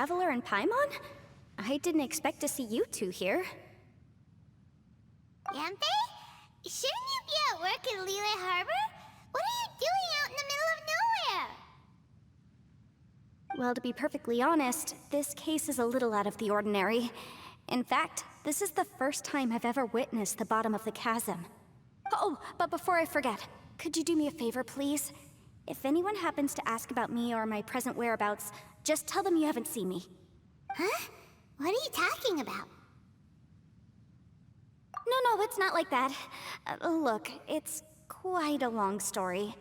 traveler in Paimon? I didn't expect to see you two here. Yanfei? Shouldn't you be at work in Liyue Harbor? What are you doing out in the middle of nowhere? Well, to be perfectly honest, this case is a little out of the ordinary. In fact, this is the first time I've ever witnessed the bottom of the chasm. Oh, but before I forget, could you do me a favor, please? If anyone happens to ask about me or my present whereabouts, just tell them you haven't seen me. Huh? What are you talking about? No, it's not like that. Look, it's quite a long story.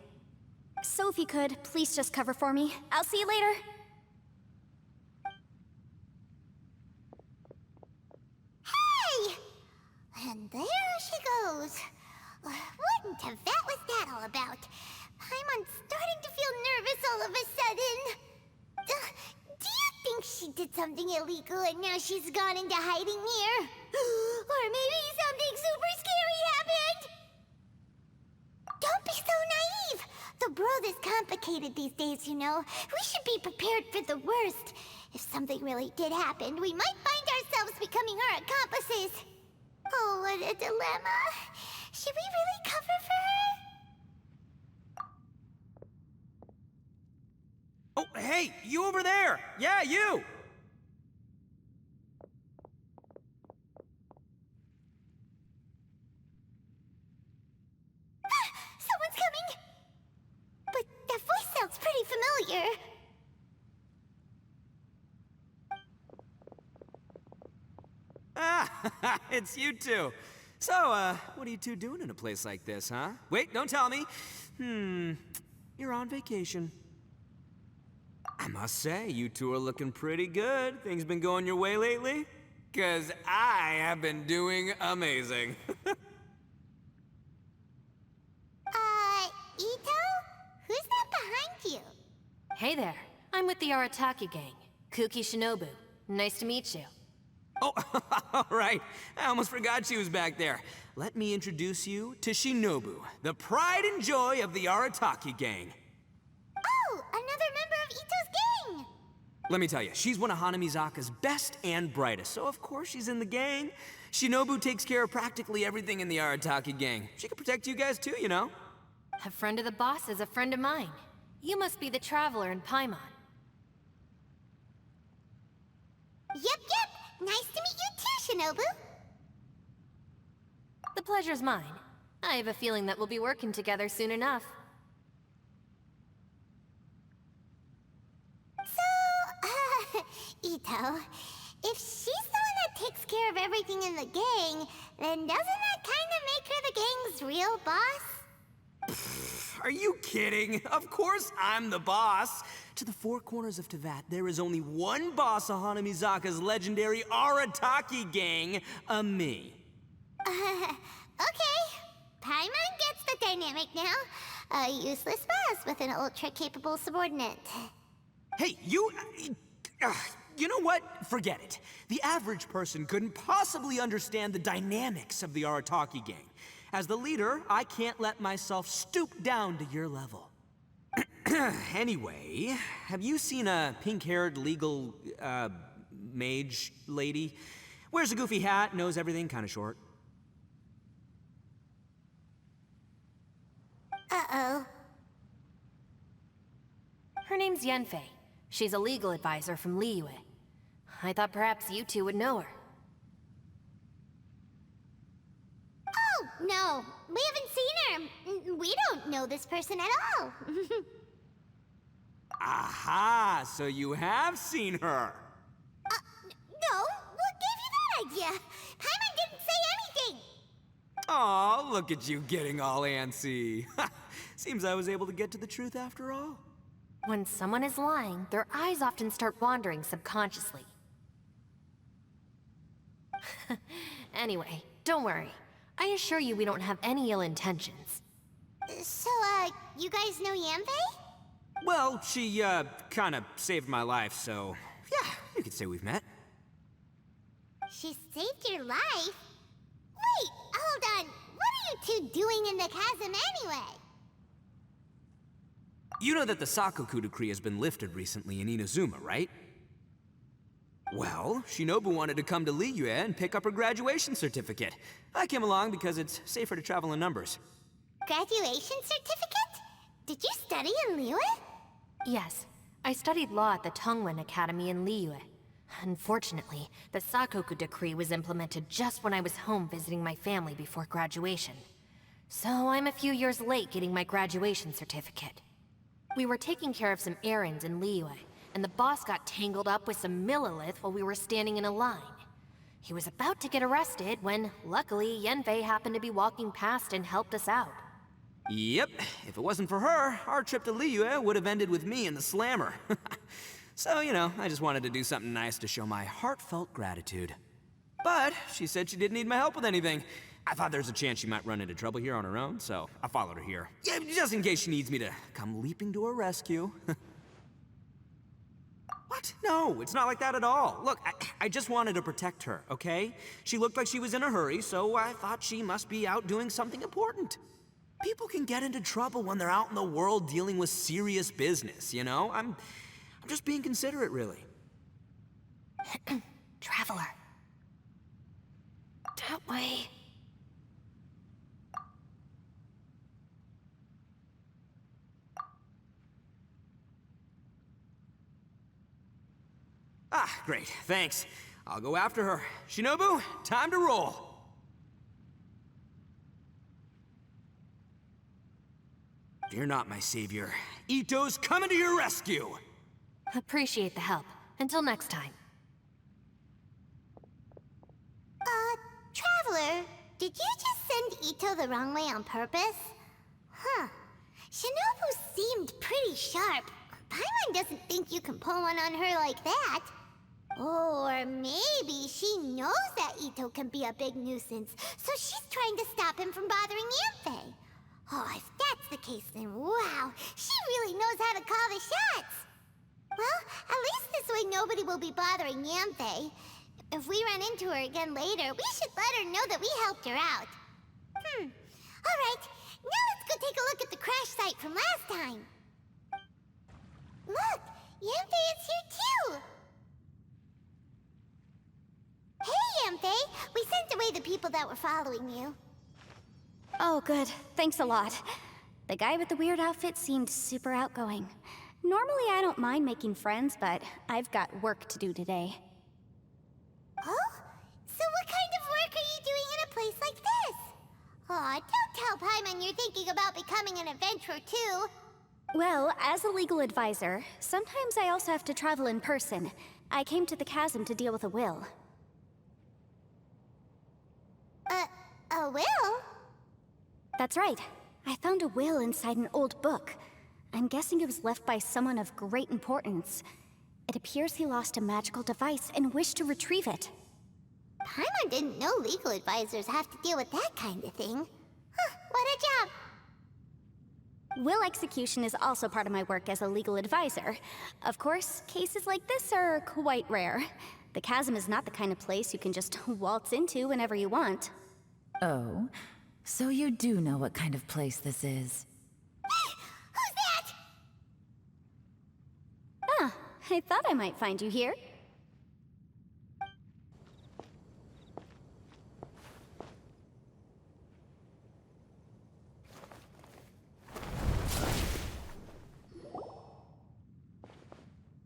So if you could, please just cover for me. I'll see you later. Hey! And there she goes. What in Tibet was that all about? I'm starting to feel nervous all of a sudden. Do you think she did something illegal and now she's gone into hiding here? Or maybe something super scary happened? Don't be so naive! The world is complicated these days, you know. We should be prepared for the worst. If something really did happen, we might find ourselves becoming her accomplices. Oh, what a dilemma. Should we really cover for her? Oh, hey, you over there! Yeah, you! Someone's coming! But that voice sounds pretty familiar. Ah, it's you two. So, what are you two doing in a place like this, huh? Wait, don't tell me. You're on vacation. I must say, you two are looking pretty good. Things been going your way lately? 'Cause I have been doing amazing. Ito? Who's that behind you? Hey there, I'm with the Arataki gang. Kuki Shinobu. Nice to meet you. Oh, all right. I almost forgot she was back there. Let me introduce you to Shinobu, the pride and joy of the Arataki gang. Oh, another member of Ito's gang! Let me tell you, she's one of Hanamizaka's best and brightest, so of course she's in the gang. Shinobu takes care of practically everything in the Arataki gang. She can protect you guys too, you know. A friend of the boss is a friend of mine. You must be the traveler in Paimon. Yep. Nice to meet you too, Shinobu. The pleasure's mine. I have a feeling that we'll be working together soon enough. So, Ito, if she's the one that takes care of everything in the gang, then doesn't that kind of make her the gang's real boss? Are you kidding? Of course I'm the boss. To the four corners of Teyvat, there is only one boss of Hanamizaka's legendary Arataki gang, me. Okay. Paimon gets the dynamic now. A useless boss with an ultra-capable subordinate. Hey, you know what? Forget it. The average person couldn't possibly understand the dynamics of the Arataki gang. As the leader, I can't let myself stoop down to your level. Anyway, have you seen a pink-haired legal, mage lady? Wears a goofy hat, knows everything, kinda short. Uh-oh. Her name's Yanfei. She's a legal advisor from Liyue. I thought perhaps you two would know her. Oh, no. We haven't seen her. We don't know this person at all. Aha! So you have seen her! No. What gave you that idea? Paimon didn't say anything. Aw, look at you getting all antsy. Seems I was able to get to the truth after all. When someone is lying, their eyes often start wandering subconsciously. Anyway, don't worry. I assure you we don't have any ill intentions. So, you guys know Yanfei? Well, she, kinda saved my life, so... yeah, you could say we've met. She saved your life? Wait, hold on. What are you two doing in the chasm anyway? You know that the Sakoku decree has been lifted recently in Inazuma, right? Well, Shinobu wanted to come to Liyue and pick up her graduation certificate. I came along because it's safer to travel in numbers. Graduation certificate? Did you study in Liyue? Yes, I studied law at the Tongwen Academy in Liyue. Unfortunately, the Sakoku decree was implemented just when I was home visiting my family before graduation. So I'm a few years late getting my graduation certificate. We were taking care of some errands in Liyue, and the boss got tangled up with some Millilith while we were standing in a line. He was about to get arrested when, luckily, Yanfei happened to be walking past and helped us out. Yep, if it wasn't for her, our trip to Liyue would have ended with me and the slammer. So, you know, I just wanted to do something nice to show my heartfelt gratitude. But she said she didn't need my help with anything. I thought there's a chance she might run into trouble here on her own, so I followed her here. Yeah, just in case she needs me to come leaping to her rescue. What? No, it's not like that at all. Look, I just wanted to protect her, okay? She looked like she was in a hurry, so I thought she must be out doing something important. People can get into trouble when they're out in the world dealing with serious business, you know? I'm just being considerate, really. Traveler. That way. Ah, great, thanks. I'll go after her. Shinobu, time to roll. Fear not, my savior. Ito's coming to your rescue! Appreciate the help. Until next time. Traveler, did you just send Ito the wrong way on purpose? Huh. Shinobu seemed pretty sharp. Paimon doesn't think you can pull one on her like that. Or maybe she knows that Ito can be a big nuisance, so she's trying to stop him from bothering Yanfei. Oh, if that's the case, then wow, she really knows how to call the shots. Well, at least this way nobody will be bothering Yanfei. If we run into her again later, we should let her know that we helped her out. Alright, now let's go take a look at the crash site from last time. Look, Yanfei is here too! Hey, Yanfei! We sent away the people that were following you. Oh, good. Thanks a lot. The guy with the weird outfit seemed super outgoing. Normally I don't mind making friends, but I've got work to do today. Oh? So what kind of work are you doing in a place like this? Aw, don't tell Paimon you're thinking about becoming an adventurer too. Well, as a legal advisor, sometimes I also have to travel in person. I came to the chasm to deal with a will. A will? That's right. I found a will inside an old book. I'm guessing it was left by someone of great importance. It appears he lost a magical device and wished to retrieve it. Paimon didn't know legal advisors have to deal with that kind of thing. Huh, what a job! Will execution is also part of my work as a legal advisor. Of course, cases like this are quite rare. The chasm is not the kind of place you can just waltz into whenever you want. Oh, so you do know what kind of place this is. Who's that? Ah, I thought I might find you here.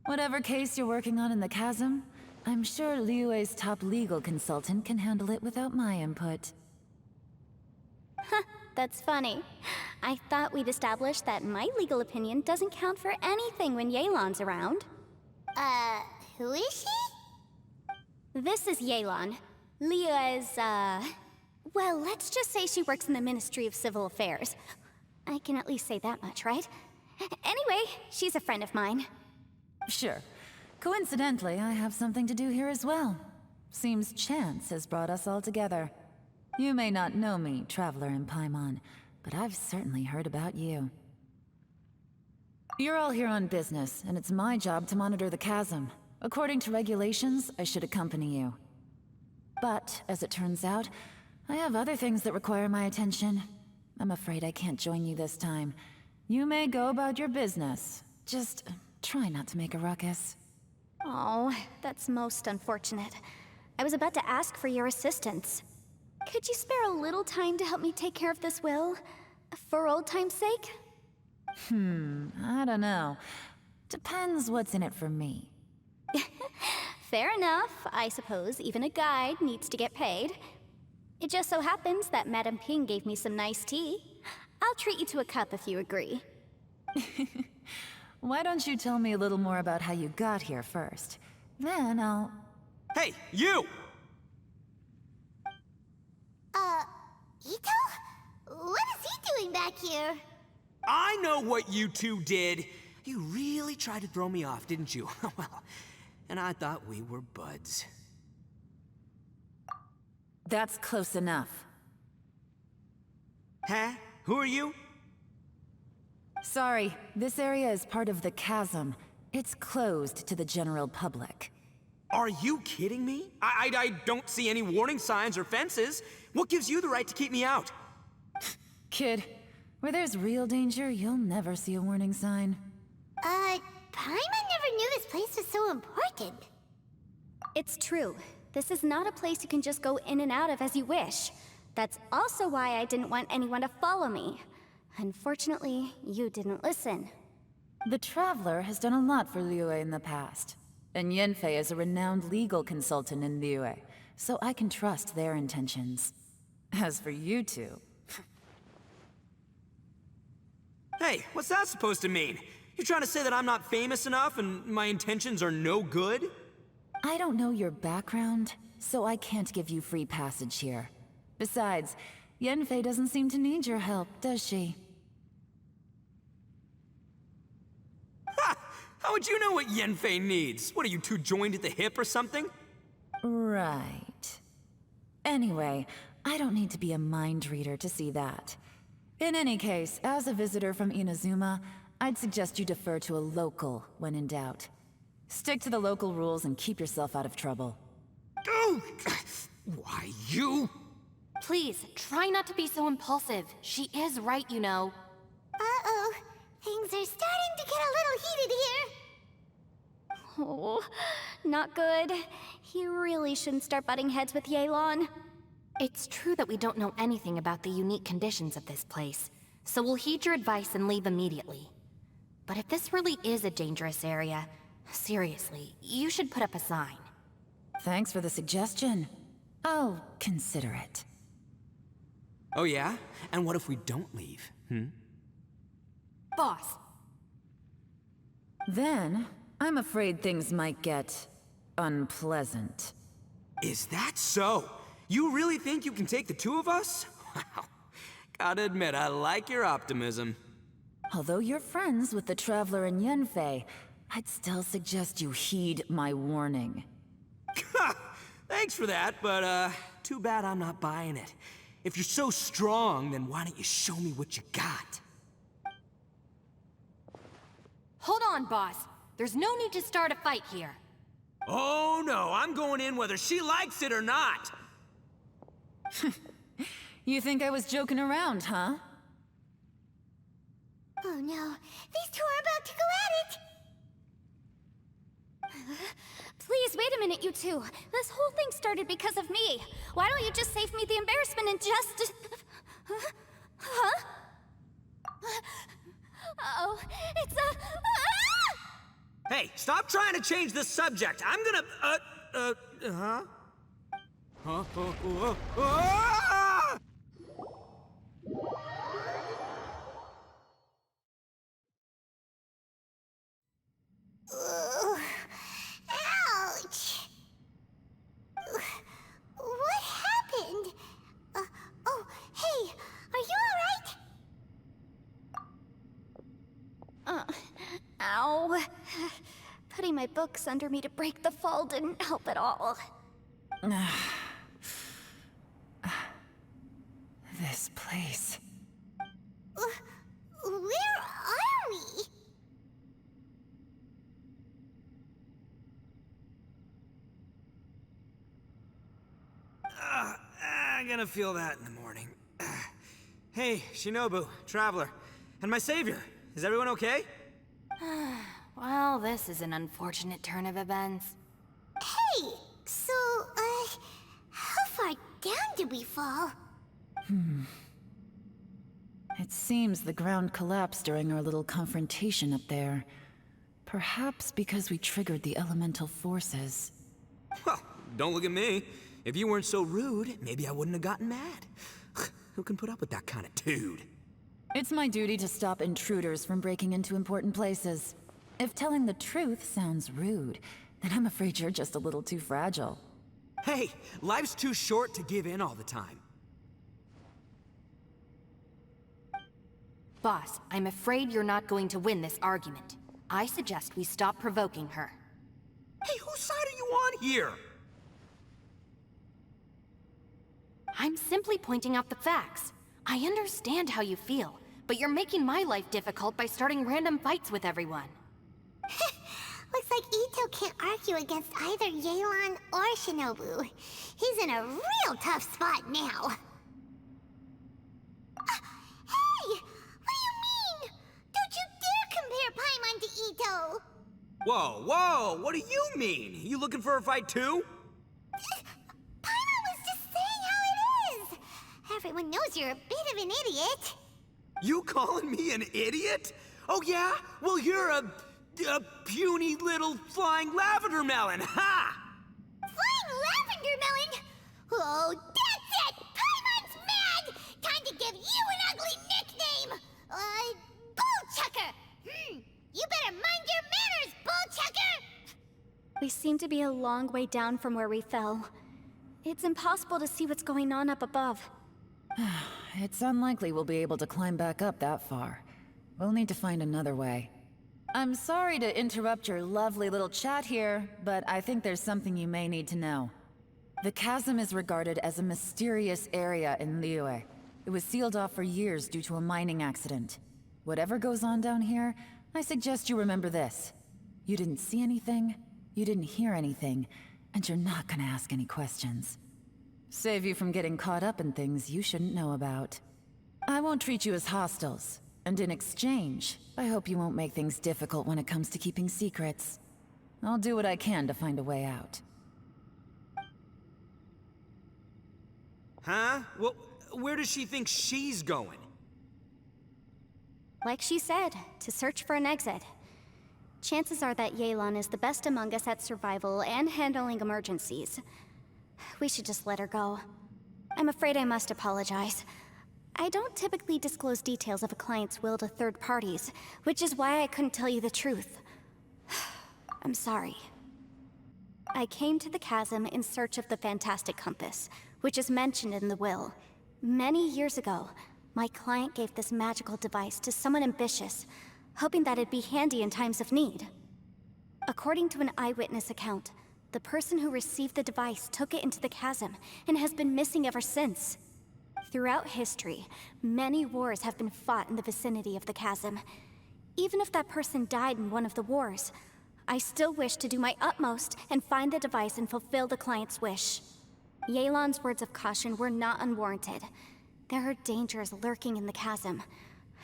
Whatever case you're working on in the chasm, I'm sure Liyue's top legal consultant can handle it without my input. Huh, that's funny. I thought we'd established that my legal opinion doesn't count for anything when Yelan's around. Who is she? This is Yelan. Liyue's, well, let's just say she works in the Ministry of Civil Affairs. I can at least say that much, right? Anyway, she's a friend of mine. Sure. Coincidentally, I have something to do here as well. Seems chance has brought us all together. You may not know me, Traveler in Paimon, but I've certainly heard about you. You're all here on business, and it's my job to monitor the chasm. According to regulations, I should accompany you. But, as it turns out, I have other things that require my attention. I'm afraid I can't join you this time. You may go about your business. Just try not to make a ruckus. Oh, that's most unfortunate. I was about to ask for your assistance. Could you spare a little time to help me take care of this will? For old time's sake? I don't know. Depends what's in it for me. Fair enough. I suppose even a guide needs to get paid. It just so happens that Madame Ping gave me some nice tea. I'll treat you to a cup if you agree. Why don't you tell me a little more about how you got here first? Then I'll... Hey, you! Ito? What is he doing back here? I know what you two did. You really tried to throw me off, didn't you? Well, and I thought we were buds. That's close enough. Huh? Who are you? Sorry, this area is part of the chasm. It's closed to the general public. Are you kidding me? I don't see any warning signs or fences. What gives you the right to keep me out? Kid, where there's real danger, you'll never see a warning sign. Paimon never knew this place was so important. It's true. This is not a place you can just go in and out of as you wish. That's also why I didn't want anyone to follow me. Unfortunately, you didn't listen. The Traveler has done a lot for Liyue in the past. And Yanfei is a renowned legal consultant in Liyue, so I can trust their intentions. As for you two... Hey, what's that supposed to mean? You trying to say that I'm not famous enough and my intentions are no good? I don't know your background, so I can't give you free passage here. Besides, Yanfei doesn't seem to need your help, does she? Ha! How would you know what Yanfei needs? What, are you two joined at the hip or something? Right. Anyway, I don't need to be a mind reader to see that. In any case, as a visitor from Inazuma, I'd suggest you defer to a local when in doubt. Stick to the local rules and keep yourself out of trouble. Oh! Why, you? Please, try not to be so impulsive. She is right, you know. Uh-oh. Things are starting to get a little heated here. Oh, not good. He really shouldn't start butting heads with Yelan. It's true that we don't know anything about the unique conditions of this place, so we'll heed your advice and leave immediately. But if this really is a dangerous area, seriously, you should put up a sign. Thanks for the suggestion. I'll consider it. Oh yeah? And what if we don't leave? Boss, Then, I'm afraid things might get... unpleasant. Is that so? You really think you can take the two of us? Wow. Gotta admit, I like your optimism. Although you're friends with the Traveler and Yanfei, I'd still suggest you heed my warning. Thanks for that, but too bad I'm not buying it. If you're so strong, then why don't you show me what you got? hold on, boss. There's no need to start a fight here. Oh no, I'm going in whether she likes it or not. You think I was joking around, huh? Oh no, these two are about to go at it! Please, wait a minute, you two. This whole thing started because of me. Why don't you just save me the embarrassment and just... Huh? Uh-oh, it's a... Ah! Hey, stop trying to change the subject. I'm gonna... Huh? Huh? Ah! Ugh. Ouch! What happened? Oh, hey, are you alright? Ow. Putting my books under me to break the fall didn't help at all. This place... Where are we? I'm gonna feel that in the morning. Hey, Shinobu, Traveler, and my savior. Is everyone okay? Well, this is an unfortunate turn of events. Hey, so, how far down did we fall? It seems the ground collapsed during our little confrontation up there. Perhaps because we triggered the elemental forces. Well, don't look at me. If you weren't so rude, maybe I wouldn't have gotten mad. Who can put up with that kind of dude? It's my duty to stop intruders from breaking into important places. If telling the truth sounds rude, then I'm afraid you're just a little too fragile. Hey, life's too short to give in all the time. Boss, I'm afraid you're not going to win this argument. I suggest we stop provoking her. Hey, whose side are you on here? I'm simply pointing out the facts. I understand how you feel, but you're making my life difficult by starting random fights with everyone. Looks like Ito can't argue against either Yelan or Shinobu. He's in a real tough spot now. Hey! What do you mean? Don't you dare compare Paimon to Ito! Whoa, whoa, what do you mean? You looking for a fight too? Paimon was just saying how it is! Everyone knows you're a bit of an idiot. You calling me an idiot? Oh yeah? Well, you're a puny little flying lavender melon, ha! Flying lavender melon? Oh, that's it! Paimon's mad! Time to give you an ugly nickname! Bullchucker! You better mind your manners, Bullchucker! We seem to be a long way down from where we fell. It's impossible to see what's going on up above. It's unlikely we'll be able to climb back up that far. We'll need to find another way. I'm sorry to interrupt your lovely little chat here, but I think there's something you may need to know. The chasm is regarded as a mysterious area in Liyue. It was sealed off for years due to a mining accident. Whatever goes on down here, I suggest you remember this. You didn't see anything, you didn't hear anything, and you're not gonna ask any questions. Save you from getting caught up in things you shouldn't know about. I won't treat you as hostiles, and in exchange, I hope you won't make things difficult when it comes to keeping secrets. I'll do what I can to find a way out. Huh? Well, where does she think she's going? Like she said, to search for an exit. Chances are that Yelan is the best among us at survival and handling emergencies. We should just let her go. I'm afraid I must apologize. I don't typically disclose details of a client's will to third parties, which is why I couldn't tell you the truth. I'm sorry. I came to the chasm in search of the Fantastic Compass, which is mentioned in the will. Many years ago, my client gave this magical device to someone ambitious, hoping that it'd be handy in times of need. According to an eyewitness account, the person who received the device took it into the chasm and has been missing ever since. Throughout history, many wars have been fought in the vicinity of the chasm. Even if that person died in one of the wars, I still wish to do my utmost and find the device and fulfill the client's wish. Yelan's words of caution were not unwarranted. There are dangers lurking in the chasm.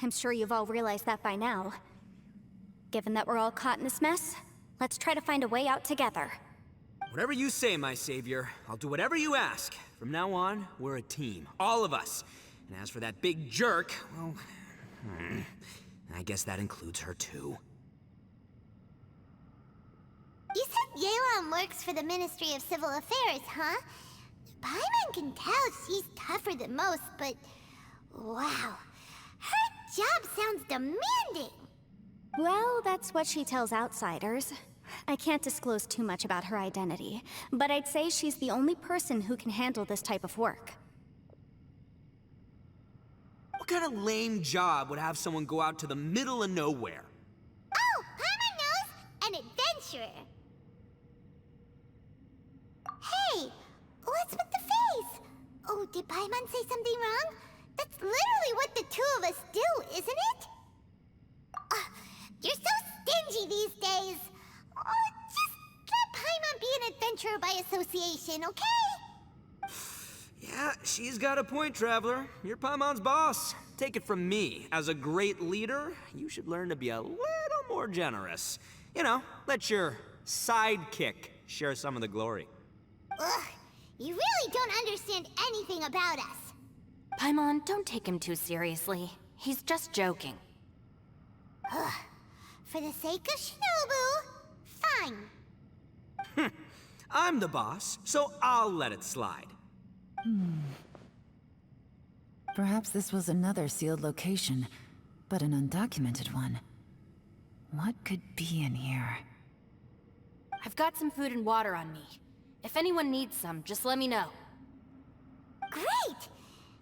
I'm sure you've all realized that by now. Given that we're all caught in this mess, let's try to find a way out together. Whatever you say, my savior. I'll do whatever you ask. From now on, we're a team. All of us. And as for that big jerk, well... I guess that includes her too. You said Yelan works for the Ministry of Civil Affairs, huh? Paimon can tell she's tougher than most, but... wow. Her job sounds demanding! Well, that's what she tells outsiders. I can't disclose too much about her identity, but I'd say she's the only person who can handle this type of work. What kind of lame job would have someone go out to the middle of nowhere? Oh, Paimon knows! An adventurer! Hey! What's with the face? Oh, did Paimon say something wrong? That's literally what the two of us do, isn't it? You're so stingy these days! Just let Paimon be an adventurer by association, okay? Yeah, she's got a point, Traveler. You're Paimon's boss. Take it from me. As a great leader, you should learn to be a little more generous. You know, let your sidekick share some of the glory. Ugh, you really don't understand anything about us. Paimon, don't take him too seriously. He's just joking. Ugh, for the sake of Shinobu, fine. I'm the boss, so I'll let it slide. Perhaps this was another sealed location, but an undocumented one. What could be in here? I've got some food and water on me. If anyone needs some, just let me know. Great!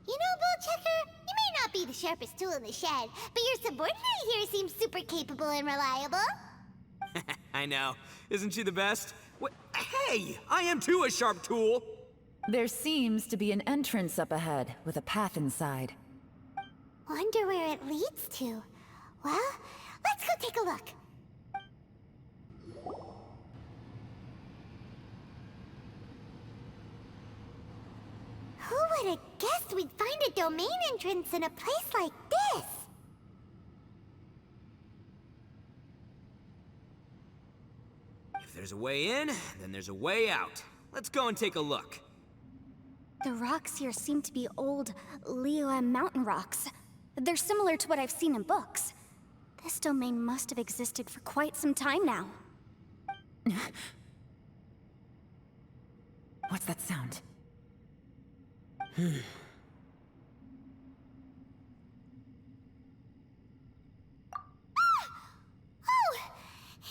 You know, Bullchecker, you may not be the sharpest tool in the shed, but your subordinate here seems super capable and reliable. I know. Isn't she the best? Hey, I am too a sharp tool. There seems to be an entrance up ahead, with a path inside. Wonder where it leads to. Well, let's go take a look. Who would have guessed we'd find a domain entrance in a place like this? If there's a way in, then there's a way out. Let's go and take a look. The rocks here seem to be old Liyue mountain rocks. They're similar to what I've seen in books. This domain must have existed for quite some time now. What's that sound? Oh,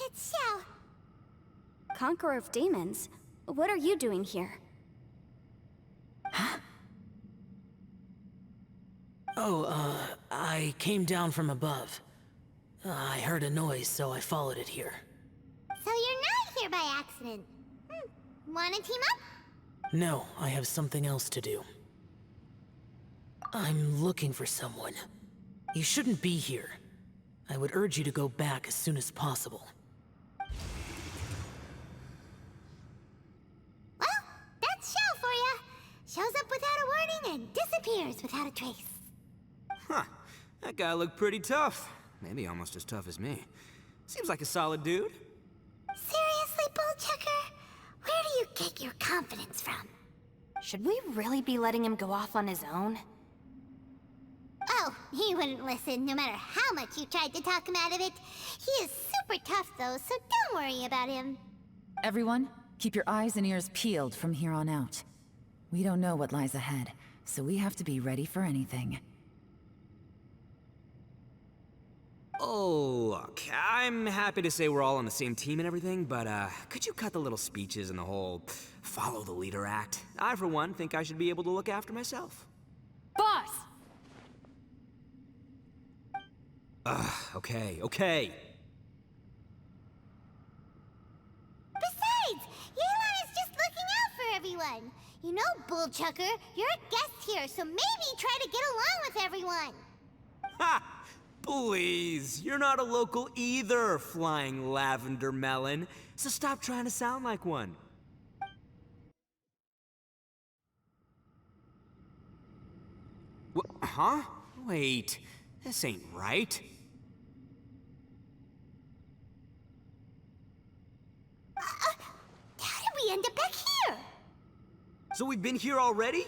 it's Xiao. Conqueror of Demons, what are you doing here? I came down from above. I heard a noise, so I followed it here. So you're not here by accident. Wanna team up? No, I have something else to do. I'm looking for someone. You shouldn't be here. I would urge you to go back as soon as possible. Well, that's Xiao for ya. Shows up without a warning and disappears without a trace. Huh. That guy looked pretty tough. Maybe almost as tough as me. Seems like a solid dude. Seriously, Bullchecker? Where do you get your confidence from? Should we really be letting him go off on his own? Oh, he wouldn't listen no matter how much you tried to talk him out of it. He is super tough though, so don't worry about him. Everyone, keep your eyes and ears peeled from here on out. We don't know what lies ahead, so we have to be ready for anything. Oh, look, I'm happy to say we're all on the same team and everything, but could you cut the little speeches and the whole follow the leader act? I, for one, think I should be able to look after myself. Boss! Okay. Besides, Yelan is just looking out for everyone. You know, Bullchucker, you're a guest here, so maybe try to get along with everyone. Ha! Please, you're not a local either, flying lavender melon, so stop trying to sound like one. Huh? Wait, this ain't right. How did we end up back here? So we've been here already?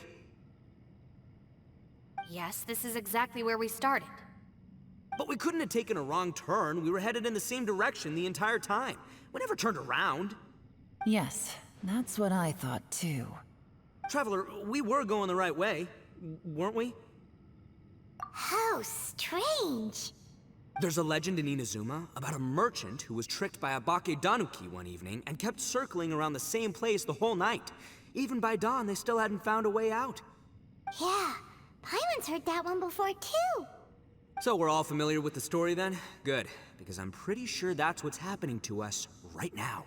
Yes, this is exactly where we started. But we couldn't have taken a wrong turn. We were headed in the same direction the entire time. We never turned around. Yes, that's what I thought too. Traveler, we were going the right way, weren't we? How strange. There's a legend in Inazuma about a merchant who was tricked by a Bakedanuki one evening and kept circling around the same place the whole night. Even by dawn, they still hadn't found a way out. Yeah, Paimon's heard that one before too. So we're all familiar with the story then? Good, because I'm pretty sure that's what's happening to us right now.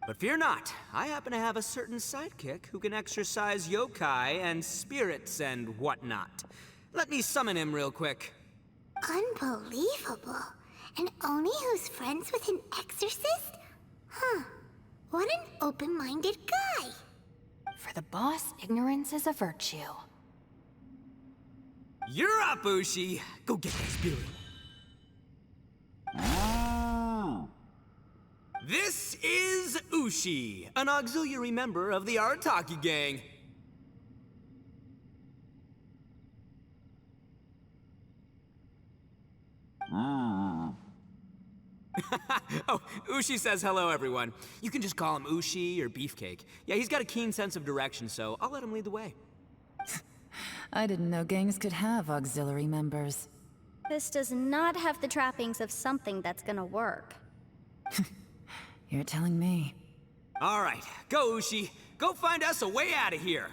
But fear not, I happen to have a certain sidekick who can exercise yokai and spirits and whatnot. Let me summon him real quick. Unbelievable. And Oni who's friends with an exorcist? Huh. What an open-minded guy. For the boss, ignorance is a virtue. You're up, Ushi! Go get that spirit. This is Ushi, an auxiliary member of the Arataki gang. Oh, Ushi says hello, everyone. You can just call him Ushi or Beefcake. Yeah, he's got a keen sense of direction, so I'll let him lead the way. I didn't know gangs could have auxiliary members. This does not have the trappings of something that's gonna work. You're telling me. All right, go, Ushi. Go find us a way out of here.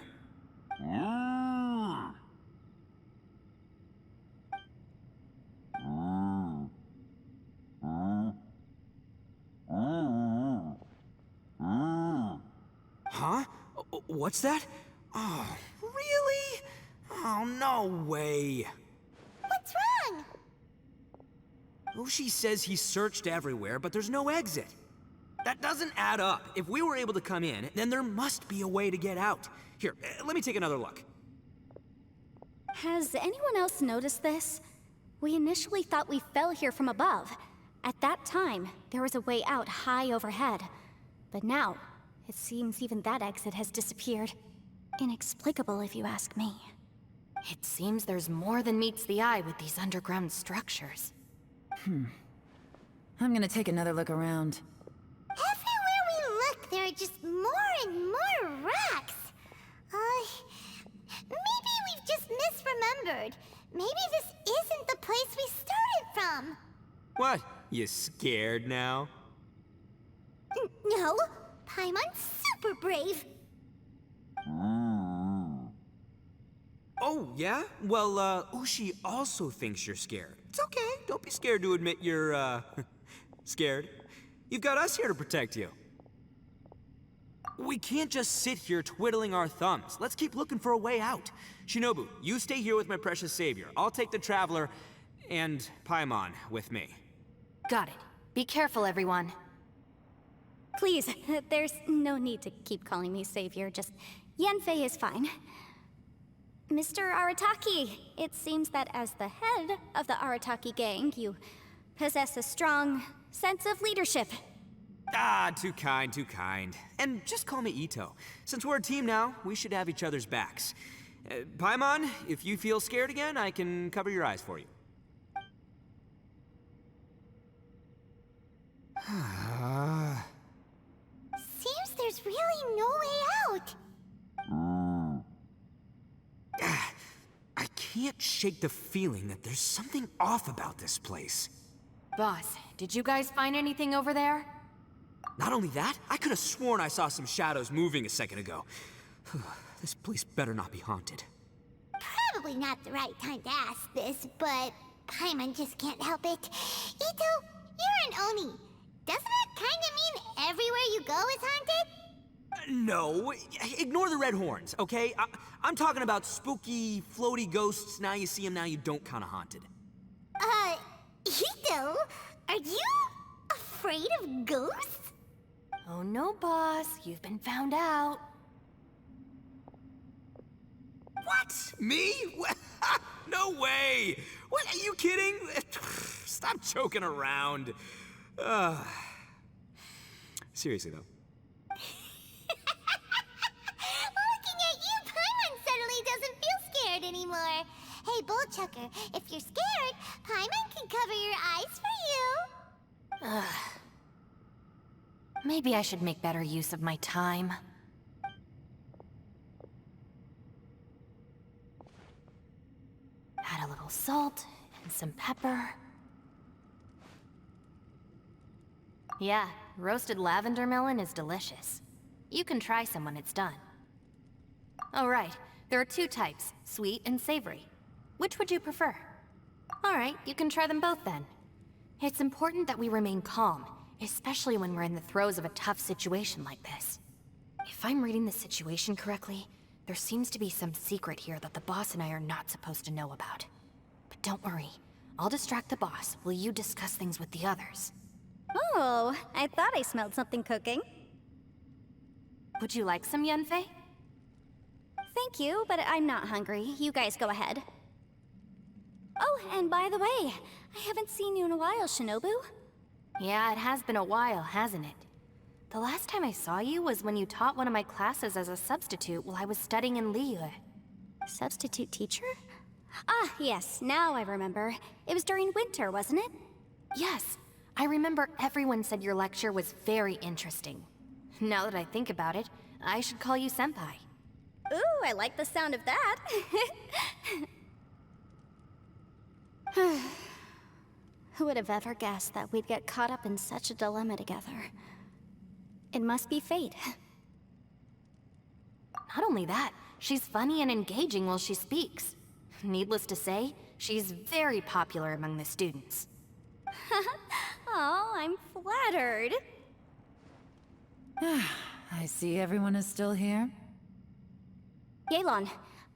Huh? What's that? Oh, really? Oh, no way. What's wrong? Ushi says he searched everywhere, but there's no exit. That doesn't add up. If we were able to come in, then there must be a way to get out. Here, let me take another look. Has anyone else noticed this? We initially thought we fell here from above. At that time, there was a way out high overhead. But now, it seems even that exit has disappeared. Inexplicable, if you ask me. It seems there's more than meets the eye with these underground structures. I'm gonna take another look around. Everywhere we look, there are just more and more rocks. Maybe we've just misremembered. Maybe this isn't the place we started from. What? You scared now? No, Paimon's super brave. Oh, yeah? Well, Ushi also thinks you're scared. It's okay. Don't be scared to admit you're, scared. You've got us here to protect you. We can't just sit here twiddling our thumbs. Let's keep looking for a way out. Shinobu, you stay here with my precious savior. I'll take the Traveler and Paimon with me. Got it. Be careful, everyone. Please, there's no need to keep calling me savior, just Yanfei is fine. Mr. Arataki, it seems that as the head of the Arataki gang, you possess a strong sense of leadership. Ah, too kind, too kind. And just call me Ito. Since we're a team now, we should have each other's backs. Paimon, if you feel scared again, I can cover your eyes for you. Seems there's really no way out. I can't shake the feeling that there's something off about this place. Boss, did you guys find anything over there? Not only that, I could have sworn I saw some shadows moving a second ago. This place better not be haunted. Probably not the right time to ask this, but Paimon just can't help it. Ito, you're an Oni. Doesn't that kind of mean everywhere you go is haunted? No, ignore the red horns, okay? I'm talking about spooky, floaty ghosts. Now you see them, now you don't kind of haunted. Ito, are you afraid of ghosts? Oh no, boss. You've been found out. What? Me? No way! What, are you kidding? Stop joking around. Seriously, though. Looking at you, Paimon suddenly doesn't feel scared anymore. Hey, Bullchucker, if you're scared, Paimon can cover your eyes for you. Maybe I should make better use of my time. Add a little salt and some pepper. Yeah, roasted lavender melon is delicious. You can try some when it's done. Oh right, there are two types, sweet and savory. Which would you prefer? Alright, you can try them both then. It's important that we remain calm, especially when we're in the throes of a tough situation like this. If I'm reading the situation correctly, there seems to be some secret here that the boss and I are not supposed to know about. But don't worry, I'll distract the boss while you discuss things with the others. Oh, I thought I smelled something cooking. Would you like some Yanfei? Thank you, but I'm not hungry. You guys go ahead. Oh, and by the way, I haven't seen you in a while, Shinobu. Yeah, it has been a while, hasn't it? the last time I saw you was when you taught one of my classes as a substitute while I was studying in Liyue. Substitute teacher? Ah, yes, now I remember. It was during winter, wasn't it? Yes, I remember everyone said your lecture was very interesting. Now that I think about it, I should call you Senpai. Ooh, I like the sound of that. Who would have ever guessed that we'd get caught up in such a dilemma together? It must be fate. Not only that, she's funny and engaging while she speaks. Needless to say, she's very popular among the students. Oh, I'm flattered. I see everyone is still here. Yelan,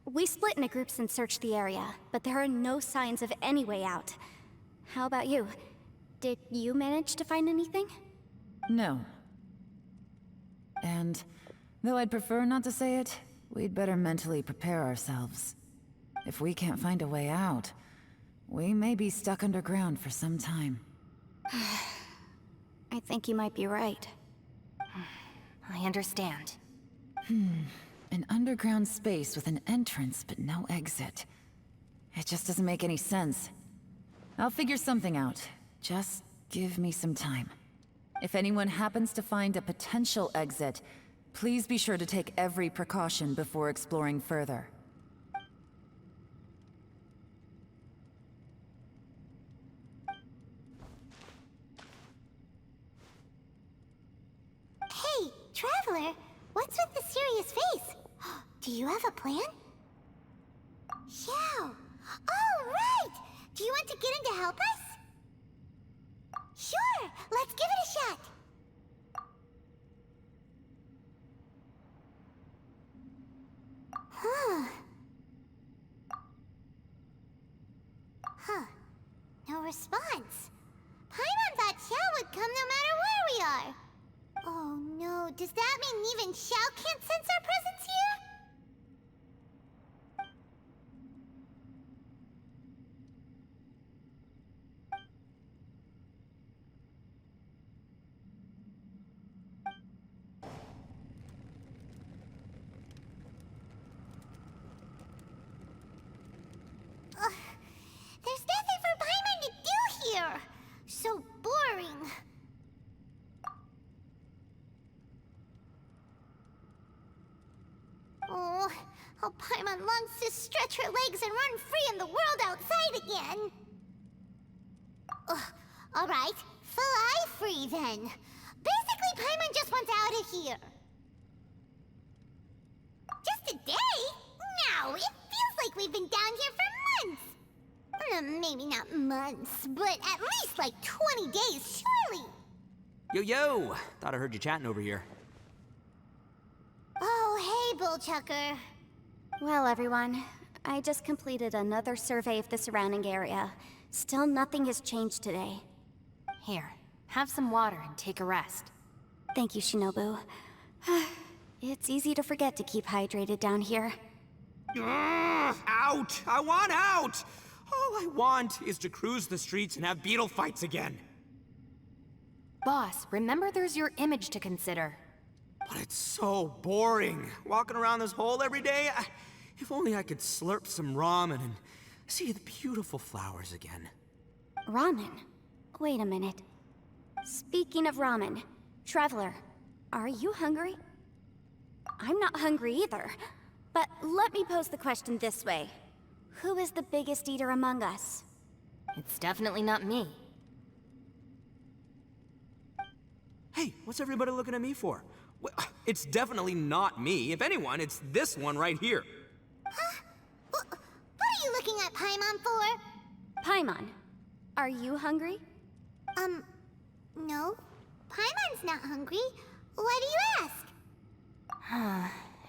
we split into groups and searched the area, but there are no signs of any way out. How about you? Did you manage to find anything? No. And, though I'd prefer not to say it, we'd better mentally prepare ourselves. If we can't find a way out, we may be stuck underground for some time. I think you might be right. I understand. An underground space with an entrance but no exit. It just doesn't make any sense. I'll figure something out. Just give me some time. If anyone happens to find a potential exit, please be sure to take every precaution before exploring further. Hey, Traveler, what's with the serious face? Do you have a plan? Xiao! Oh, right! Do you want to get in to help us? Sure! Let's give it a shot! Huh. No response. Paimon thought Xiao would come no matter where we are. Oh no, does that mean even Xiao can't sense our presence here? There's nothing for Paimon to do here. So boring. Oh, how Paimon longs to stretch her legs and run free in the world outside again. Alright, fly free then. Basically, Paimon just wants out of here. Just a day? No, it feels like we've been down here for months. Maybe not months, but at least like 20 days, surely. Yo! Thought I heard you chatting over here. Oh, hey, Bullchucker. Well, everyone, I just completed another survey of the surrounding area. Still nothing has changed today. Here, have some water and take a rest. Thank you, Shinobu. It's easy to forget to keep hydrated down here. Out! I want out! All I want is to cruise the streets and have beetle fights again. Boss, remember there's your image to consider. But it's so boring, walking around this hole every day. If only I could slurp some ramen and see the beautiful flowers again. Ramen? Wait a minute. Speaking of ramen, Traveler, are you hungry? I'm not hungry either. But let me pose the question this way. Who is the biggest eater among us? It's definitely not me. Hey, what's everybody looking at me for? It's definitely not me. If anyone, it's this one right here. Huh? What are you looking at Paimon for? Paimon, are you hungry? No. Paimon's not hungry. Why do you ask?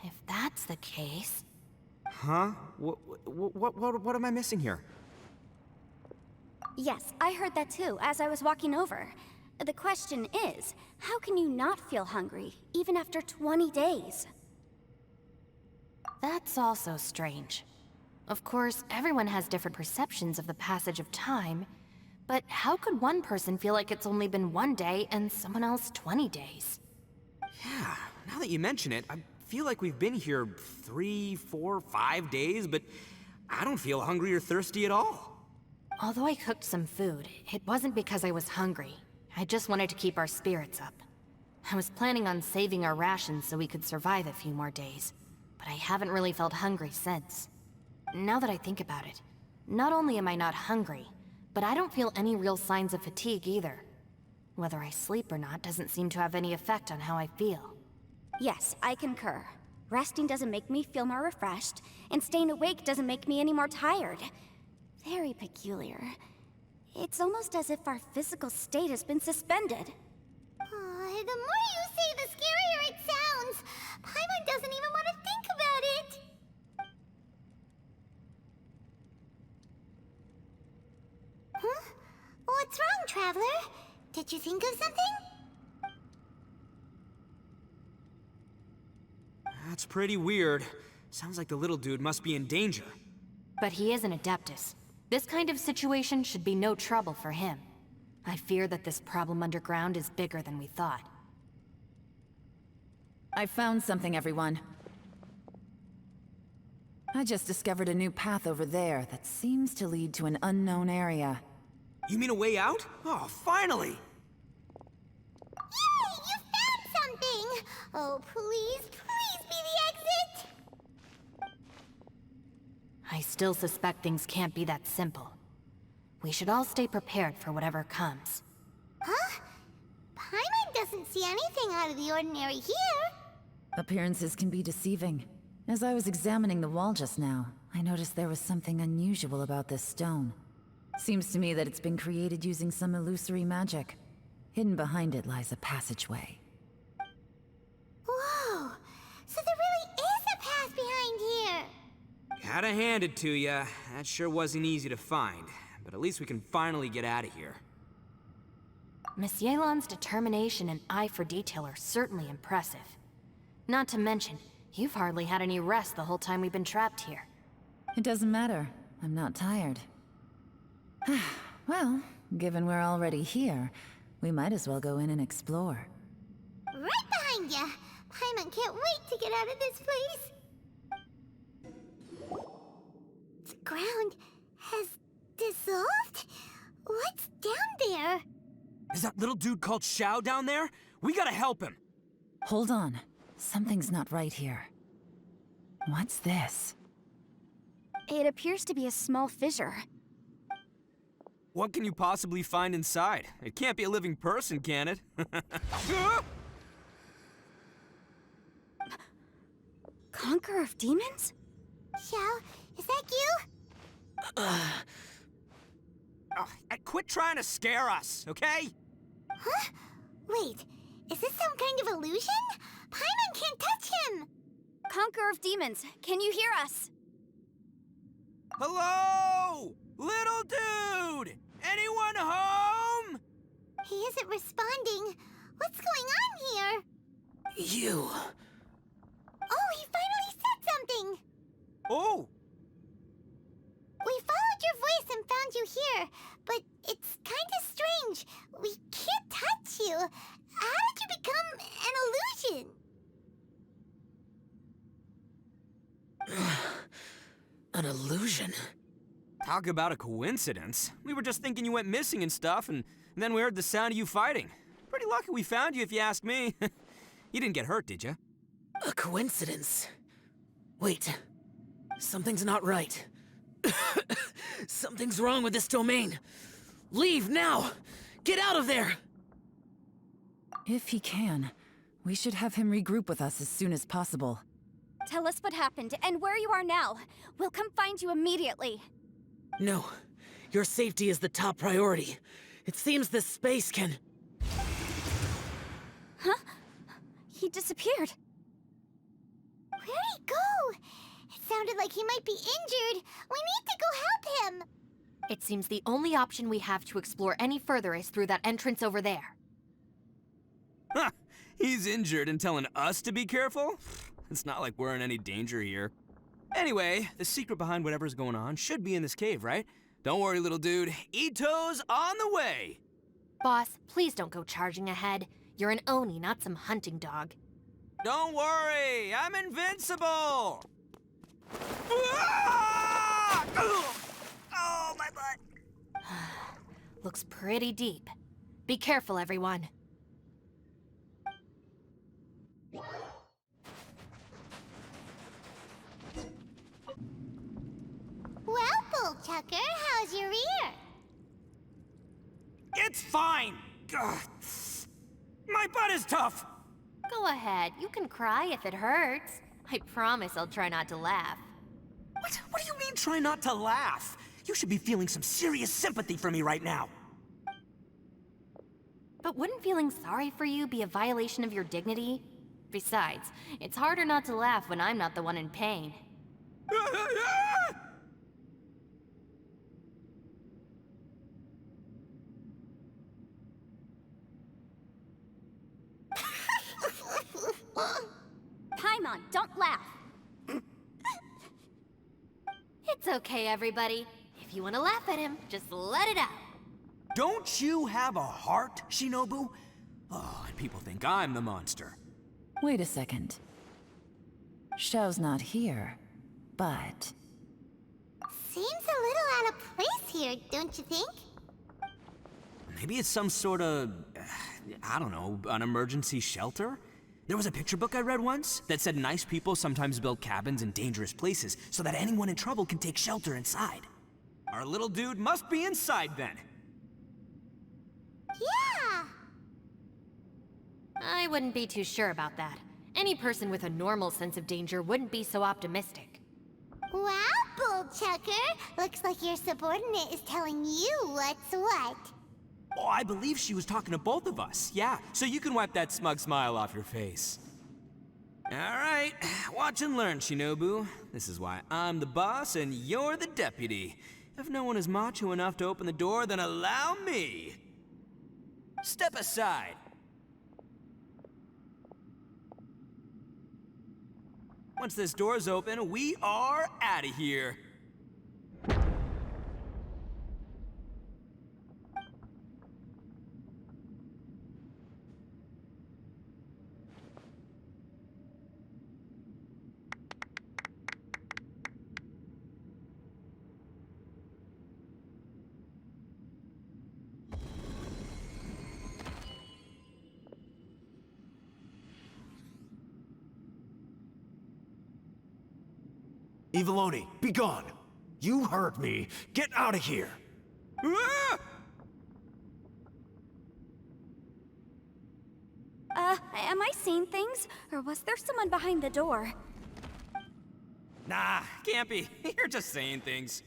If that's the case... Huh? What am I missing here? Yes, I heard that too, as I was walking over. The question is, how can you not feel hungry, even after 20 days? That's also strange. Of course, everyone has different perceptions of the passage of time, but how could one person feel like it's only been 1 day and someone else 20 days? Yeah, now that you mention it, I feel like we've been here 3, 4, 5 days, but I don't feel hungry or thirsty at all. Although I cooked some food, it wasn't because I was hungry. I just wanted to keep our spirits up. I was planning on saving our rations so we could survive a few more days, but I haven't really felt hungry since. Now that I think about it, not only am I not hungry, but I don't feel any real signs of fatigue either. Whether I sleep or not doesn't seem to have any effect on how I feel. Yes, I concur. Resting doesn't make me feel more refreshed, and staying awake doesn't make me any more tired. Very peculiar. It's almost as if our physical state has been suspended. The more you say, the scarier it sounds. Paimon doesn't even want to think about it. Huh? What's wrong, Traveler? Did you think of something? That's pretty weird. Sounds like the little dude must be in danger. But he is an Adeptus. This kind of situation should be no trouble for him. I fear that this problem underground is bigger than we thought. I found something, everyone. I just discovered a new path over there that seems to lead to an unknown area. You mean a way out? Oh, finally! Yay! You found something! Oh, please, please be the exit! I still suspect things can't be that simple. We should all stay prepared for whatever comes. Huh? Paimon doesn't see anything out of the ordinary here. Appearances can be deceiving. As I was examining the wall just now, I noticed there was something unusual about this stone. Seems to me that it's been created using some illusory magic. Hidden behind it lies a passageway. Whoa! So there really is a path behind here! Gotta hand it to ya. That sure wasn't easy to find. But at least we can finally get out of here. Miss Yelan's determination and eye for detail are certainly impressive. Not to mention, you've hardly had any rest the whole time we've been trapped here. It doesn't matter. I'm not tired. Well, given we're already here, we might as well go in and explore. Right behind ya! Paimon can't wait to get out of this place! The ground has dissolved? What's down there? Is that little dude called Xiao down there? We gotta help him! Hold on. Something's not right here. What's this? It appears to be a small fissure. What can you possibly find inside? It can't be a living person, can it? Conqueror of demons? Xiao, is that you? Oh, quit trying to scare us, okay? Huh? Wait, is this some kind of illusion? Paimon can't touch him! Conqueror of demons, can you hear us? Hello? Little dude! Anyone home? He isn't responding. What's going on here? You... Oh, he finally said something! Oh! We followed your voice and found you here, but it's kind of strange. We can't touch you. How did you become an illusion? An illusion? Talk about a coincidence. We were just thinking you went missing and stuff, and then we heard the sound of you fighting. Pretty lucky we found you, if you ask me. You didn't get hurt, did you? A coincidence? Wait. Something's not right. Something's wrong with this domain. Leave now! Get out of there! If he can, we should have him regroup with us as soon as possible. Tell us what happened and where you are now. We'll come find you immediately. No. Your safety is the top priority. It seems this space can... Huh? He disappeared. Where'd he go? It sounded like he might be injured. We need to go help him. It seems the only option we have to explore any further is through that entrance over there. Huh! He's injured and telling us to be careful? It's not like we're in any danger here. Anyway, the secret behind whatever's going on should be in this cave, right? Don't worry, little dude. Ito's on the way! Boss, please don't go charging ahead. You're an Oni, not some hunting dog. Don't worry, I'm invincible! Ah! Oh, my butt! Looks pretty deep. Be careful, everyone. Well, Bullchucker, how's your ear? It's fine! Ugh. My butt is tough! Go ahead, you can cry if it hurts. I promise I'll try not to laugh. What do you mean, try not to laugh? You should be feeling some serious sympathy for me right now. But wouldn't feeling sorry for you be a violation of your dignity? Besides, it's harder not to laugh when I'm not the one in pain. Paimon, don't laugh. It's okay, everybody. If you want to laugh at him, just let it out. Don't you have a heart, Shinobu? Oh, and people think I'm the monster. Wait a second. Xiao's not here, but... Seems a little out of place here, don't you think? Maybe it's some sort of, I don't know, an emergency shelter? There was a picture book I read once that said nice people sometimes build cabins in dangerous places so that anyone in trouble can take shelter inside. Our little dude must be inside then. Yeah! I wouldn't be too sure about that. Any person with a normal sense of danger wouldn't be so optimistic. Wow, Bullchucker! Looks like your subordinate is telling you what's what. Oh, I believe she was talking to both of us. Yeah, so you can wipe that smug smile off your face. All right, watch and learn, Shinobu. This is why I'm the boss and you're the deputy. If no one is macho enough to open the door, then allow me. Step aside. Once this door's open, we are out of here. Eviloni, be gone! You heard me! Get out of here! Ah! Am I seeing things? Or was there someone behind the door? Nah, can't be. You're just saying things.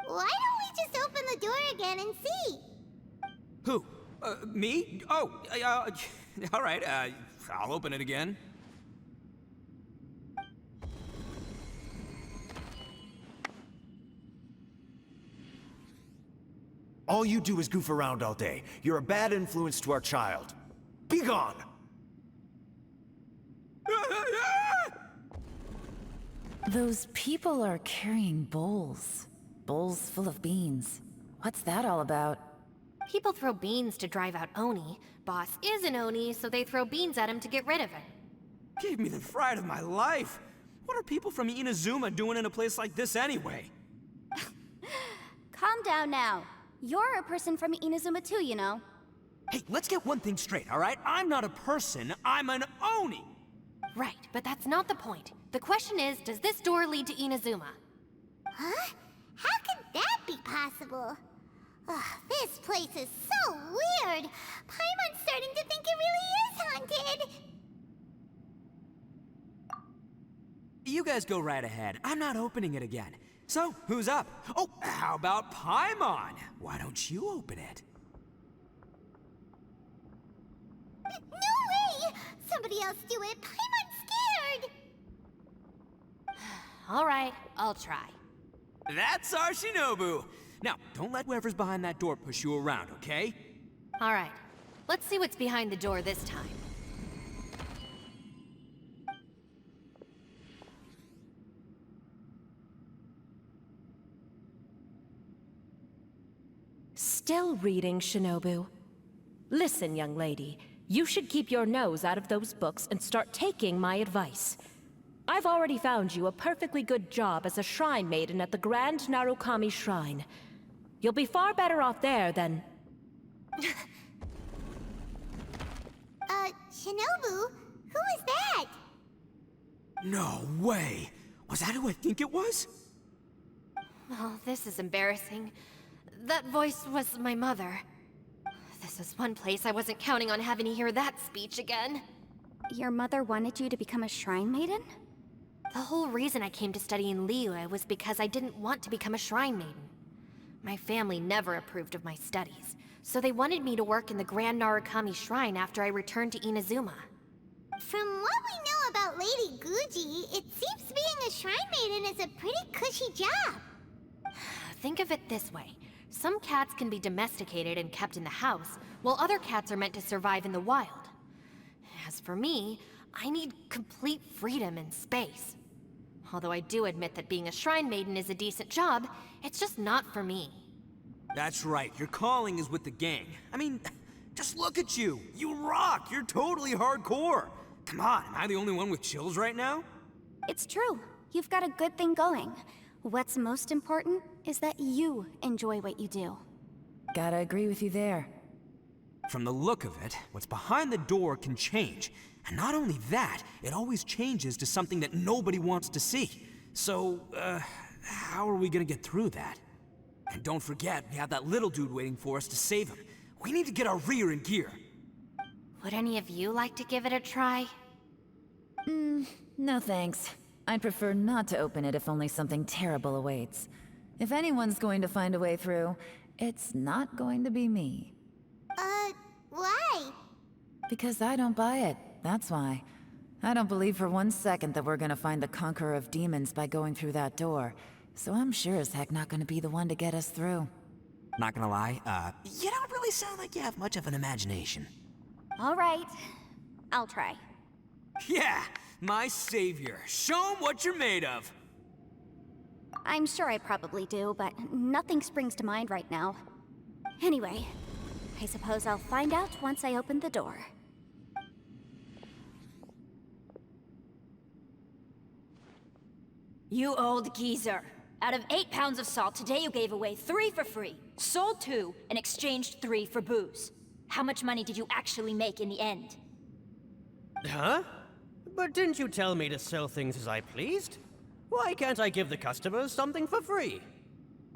Why don't we just open the door again and see? Who? Me? Oh, all right, I'll open it again. All you do is goof around all day. You're a bad influence to our child. Be gone! Those people are carrying bowls. Bowls full of beans. What's that all about? People throw beans to drive out Oni. Boss is an Oni, so they throw beans at him to get rid of him. Gave me the fright of my life. What are people from Inazuma doing in a place like this anyway? Calm down now. You're a person from Inazuma too, you know. Hey, let's get one thing straight, all right? I'm not a person, I'm an Oni! Right, but that's not the point. The question is, does this door lead to Inazuma? Huh? How could that be possible? Ugh, this place is so weird! Paimon's starting to think it really is haunted! You guys go right ahead. I'm not opening it again. So, who's up? Oh, how about Paimon? Why don't you open it? No way! Somebody else do it! Paimon's scared! All right, I'll try. That's our Shinobu! Now, don't let whoever's behind that door push you around, okay? All right, let's see what's behind the door this time. Still reading, Shinobu. Listen, young lady. You should keep your nose out of those books and start taking my advice. I've already found you a perfectly good job as a shrine maiden at the Grand Narukami Shrine. You'll be far better off there than... Shinobu? Who is that? No way! Was that who I think it was? Oh, this is embarrassing. That voice was my mother. This is one place I wasn't counting on having to hear that speech again. Your mother wanted you to become a shrine maiden? The whole reason I came to study in Liyue was because I didn't want to become a shrine maiden. My family never approved of my studies, so they wanted me to work in the Grand Narukami Shrine after I returned to Inazuma. From what we know about Lady Guji, it seems being a shrine maiden is a pretty cushy job. Think of it this way. Some cats can be domesticated and kept in the house, while other cats are meant to survive in the wild. As for me, I need complete freedom and space. Although I do admit that being a shrine maiden is a decent job, it's just not for me. That's right, your calling is with the gang. I mean, just look at you. You rock, you're totally hardcore. Come on, am I the only one with chills right now? It's true. You've got a good thing going. What's most important is that you enjoy what you do. Gotta agree with you there. From the look of it, what's behind the door can change. And not only that, it always changes to something that nobody wants to see. So, how are we gonna get through that? And don't forget, we have that little dude waiting for us to save him. We need to get our rear in gear. Would any of you like to give it a try? No thanks. I'd prefer not to open it if only something terrible awaits. If anyone's going to find a way through, it's not going to be me. Why? Because I don't buy it, that's why. I don't believe for 1 second that we're gonna find the Conqueror of Demons by going through that door. So I'm sure as heck not gonna be the one to get us through. Not gonna lie, you don't really sound like you have much of an imagination. All right, I'll try. Yeah, my savior. Show 'em what you're made of. I'm sure I probably do, but nothing springs to mind right now. Anyway, I suppose I'll find out once I open the door. You old geezer. Out of 8 pounds of salt, today you gave away 3 for free, sold 2, and exchanged 3 for booze. How much money did you actually make in the end? Huh? But didn't you tell me to sell things as I pleased? Why can't I give the customers something for free?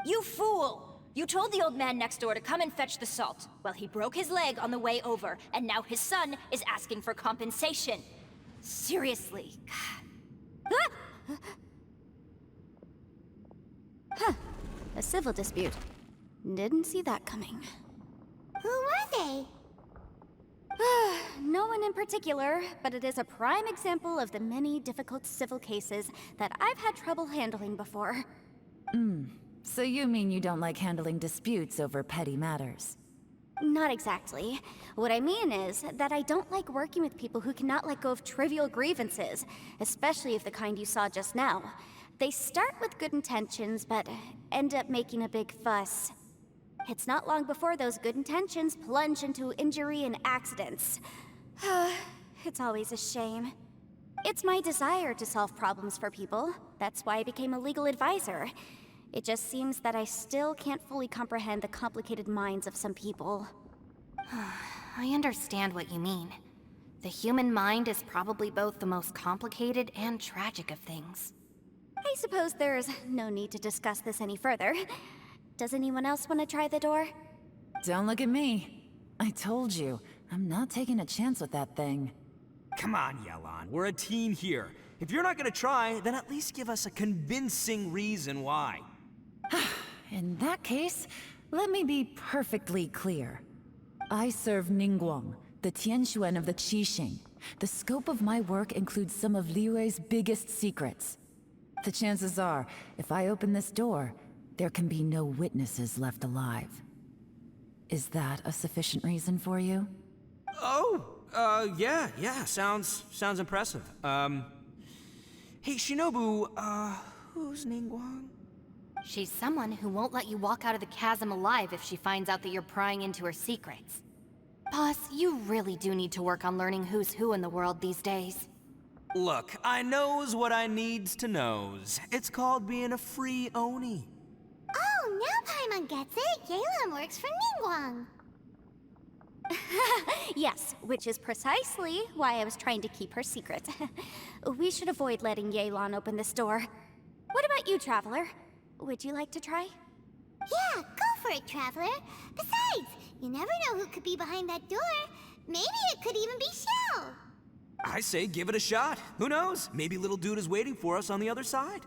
You fool! You told the old man next door to come and fetch the salt. Well, he broke his leg on the way over, and now his son is asking for compensation. Seriously. Huh. A civil dispute. Didn't see that coming. Who were they? No one in particular, but it is a prime example of the many difficult civil cases that I've had trouble handling before. So you mean you don't like handling disputes over petty matters? Not exactly. What I mean is that I don't like working with people who cannot let go of trivial grievances, especially of the kind you saw just now. They start with good intentions, but end up making a big fuss. It's not long before those good intentions plunge into injury and accidents. It's always a shame. It's my desire to solve problems for people. That's why I became a legal advisor. It just seems that I still can't fully comprehend the complicated minds of some people. I understand what you mean. The human mind is probably both the most complicated and tragic of things. I suppose there's no need to discuss this any further. Does anyone else want to try the door? Don't look at me. I told you, I'm not taking a chance with that thing. Come on, Yelan, we're a team here. If you're not gonna try, then at least give us a convincing reason why. In that case, let me be perfectly clear. I serve Ningguang, the Tianxuan of the Qixing. The scope of my work includes some of Liyue's biggest secrets. The chances are, if I open this door, there can be no witnesses left alive. Is that a sufficient reason for you? Yeah, sounds impressive. Hey, Shinobu, who's Ningguang? She's someone who won't let you walk out of the chasm alive if she finds out that you're prying into her secrets. Boss, you really do need to work on learning who's who in the world these days. Look, I knows what I needs to knows. It's called being a free Oni. Oh, now Paimon gets it. Yelan works for Ningguang. Yes, which is precisely why I was trying to keep her secret. We should avoid letting Yelan open this door. What about you, Traveler? Would you like to try? Yeah, go for it, Traveler. Besides, you never know who could be behind that door. Maybe it could even be Shell. I say give it a shot. Who knows? Maybe little dude is waiting for us on the other side.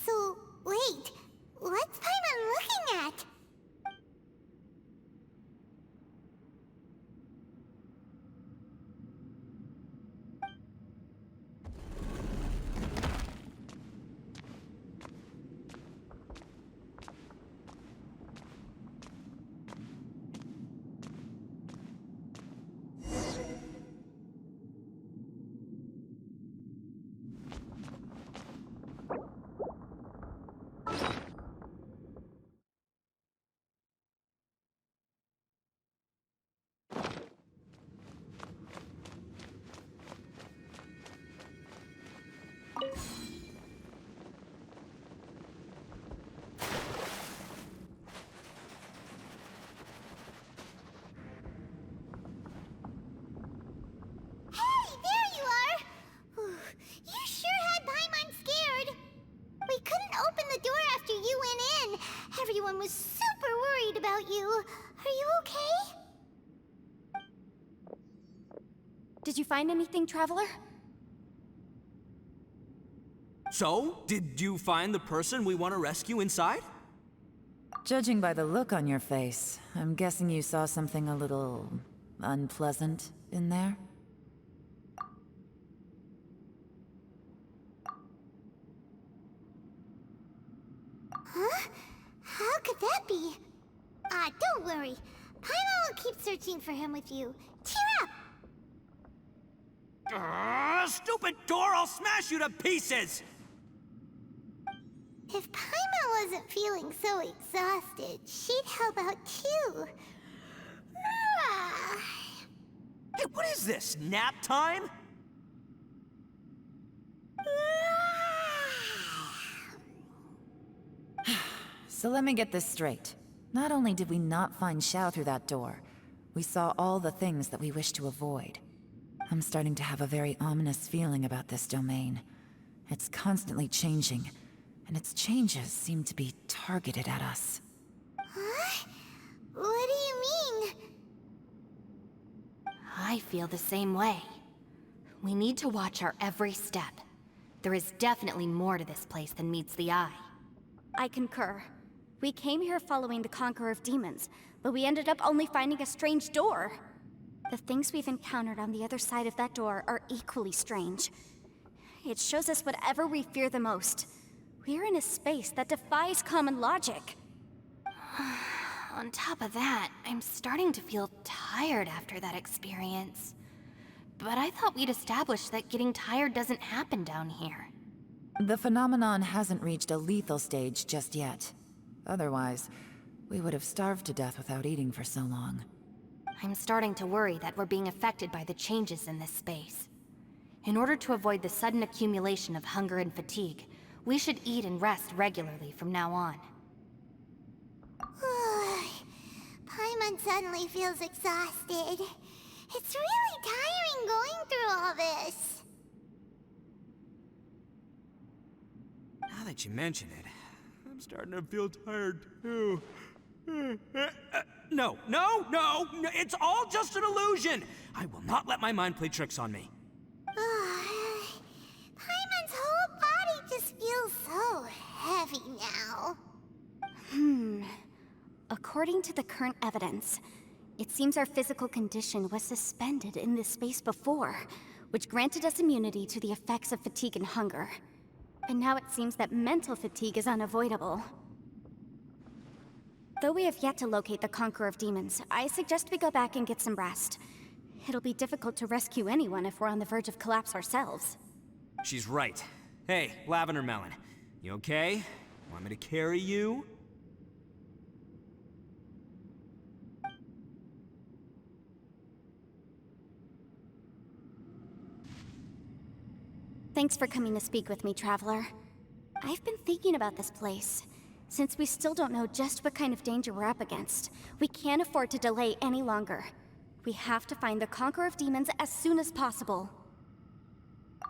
So, wait. What's Paimon looking at? Everyone was super worried about you. Are you okay? Did you find anything, Traveler? So, did you find the person we want to rescue inside? Judging by the look on your face, I'm guessing you saw something a little unpleasant in there? Huh? How could that be? Don't worry. Paimon will keep searching for him with you. Cheer up! Stupid door! I'll smash you to pieces! If Paimon wasn't feeling so exhausted, she'd help out too. Hey, what is this? Nap time? So let me get this straight. Not only did we not find Xiao through that door, we saw all the things that we wish to avoid. I'm starting to have a very ominous feeling about this domain. It's constantly changing, and its changes seem to be targeted at us. Huh? What do you mean? I feel the same way. We need to watch our every step. There is definitely more to this place than meets the eye. I concur. We came here following the Conqueror of Demons, but we ended up only finding a strange door. The things we've encountered on the other side of that door are equally strange. It shows us whatever we fear the most. We're in a space that defies common logic. On top of that, I'm starting to feel tired after that experience. But I thought we'd established that getting tired doesn't happen down here. The phenomenon hasn't reached a lethal stage just yet. Otherwise, we would have starved to death without eating for so long. I'm starting to worry that we're being affected by the changes in this space. In order to avoid the sudden accumulation of hunger and fatigue, we should eat and rest regularly from now on. Paimon suddenly feels exhausted. It's really tiring going through all this. Now that you mention it, I'm starting to feel tired too. No, it's all just an illusion! I will not let my mind play tricks on me. Paimon's whole body just feels so heavy now. According to the current evidence, it seems our physical condition was suspended in this space before, which granted us immunity to the effects of fatigue and hunger. But now it seems that mental fatigue is unavoidable. Though we have yet to locate the Conqueror of Demons, I suggest we go back and get some rest. It'll be difficult to rescue anyone if we're on the verge of collapse ourselves. She's right. Hey, Lavender Melon. You okay? Want me to carry you? Thanks for coming to speak with me, Traveler. I've been thinking about this place. Since we still don't know just what kind of danger we're up against, we can't afford to delay any longer. We have to find the Conqueror of Demons as soon as possible.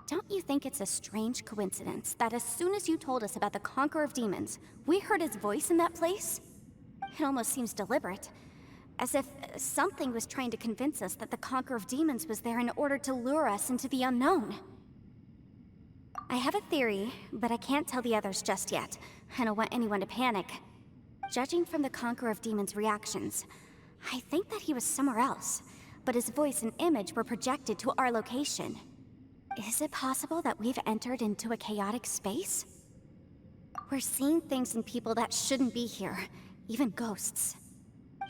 Don't you think it's a strange coincidence that as soon as you told us about the Conqueror of Demons, we heard his voice in that place? It almost seems deliberate. As if something was trying to convince us that the Conqueror of Demons was there in order to lure us into the unknown. I have a theory, but I can't tell the others just yet. I don't want anyone to panic. Judging from the Conqueror of Demons' reactions, I think that he was somewhere else, but his voice and image were projected to our location. Is it possible that we've entered into a chaotic space? We're seeing things in people that shouldn't be here, even ghosts.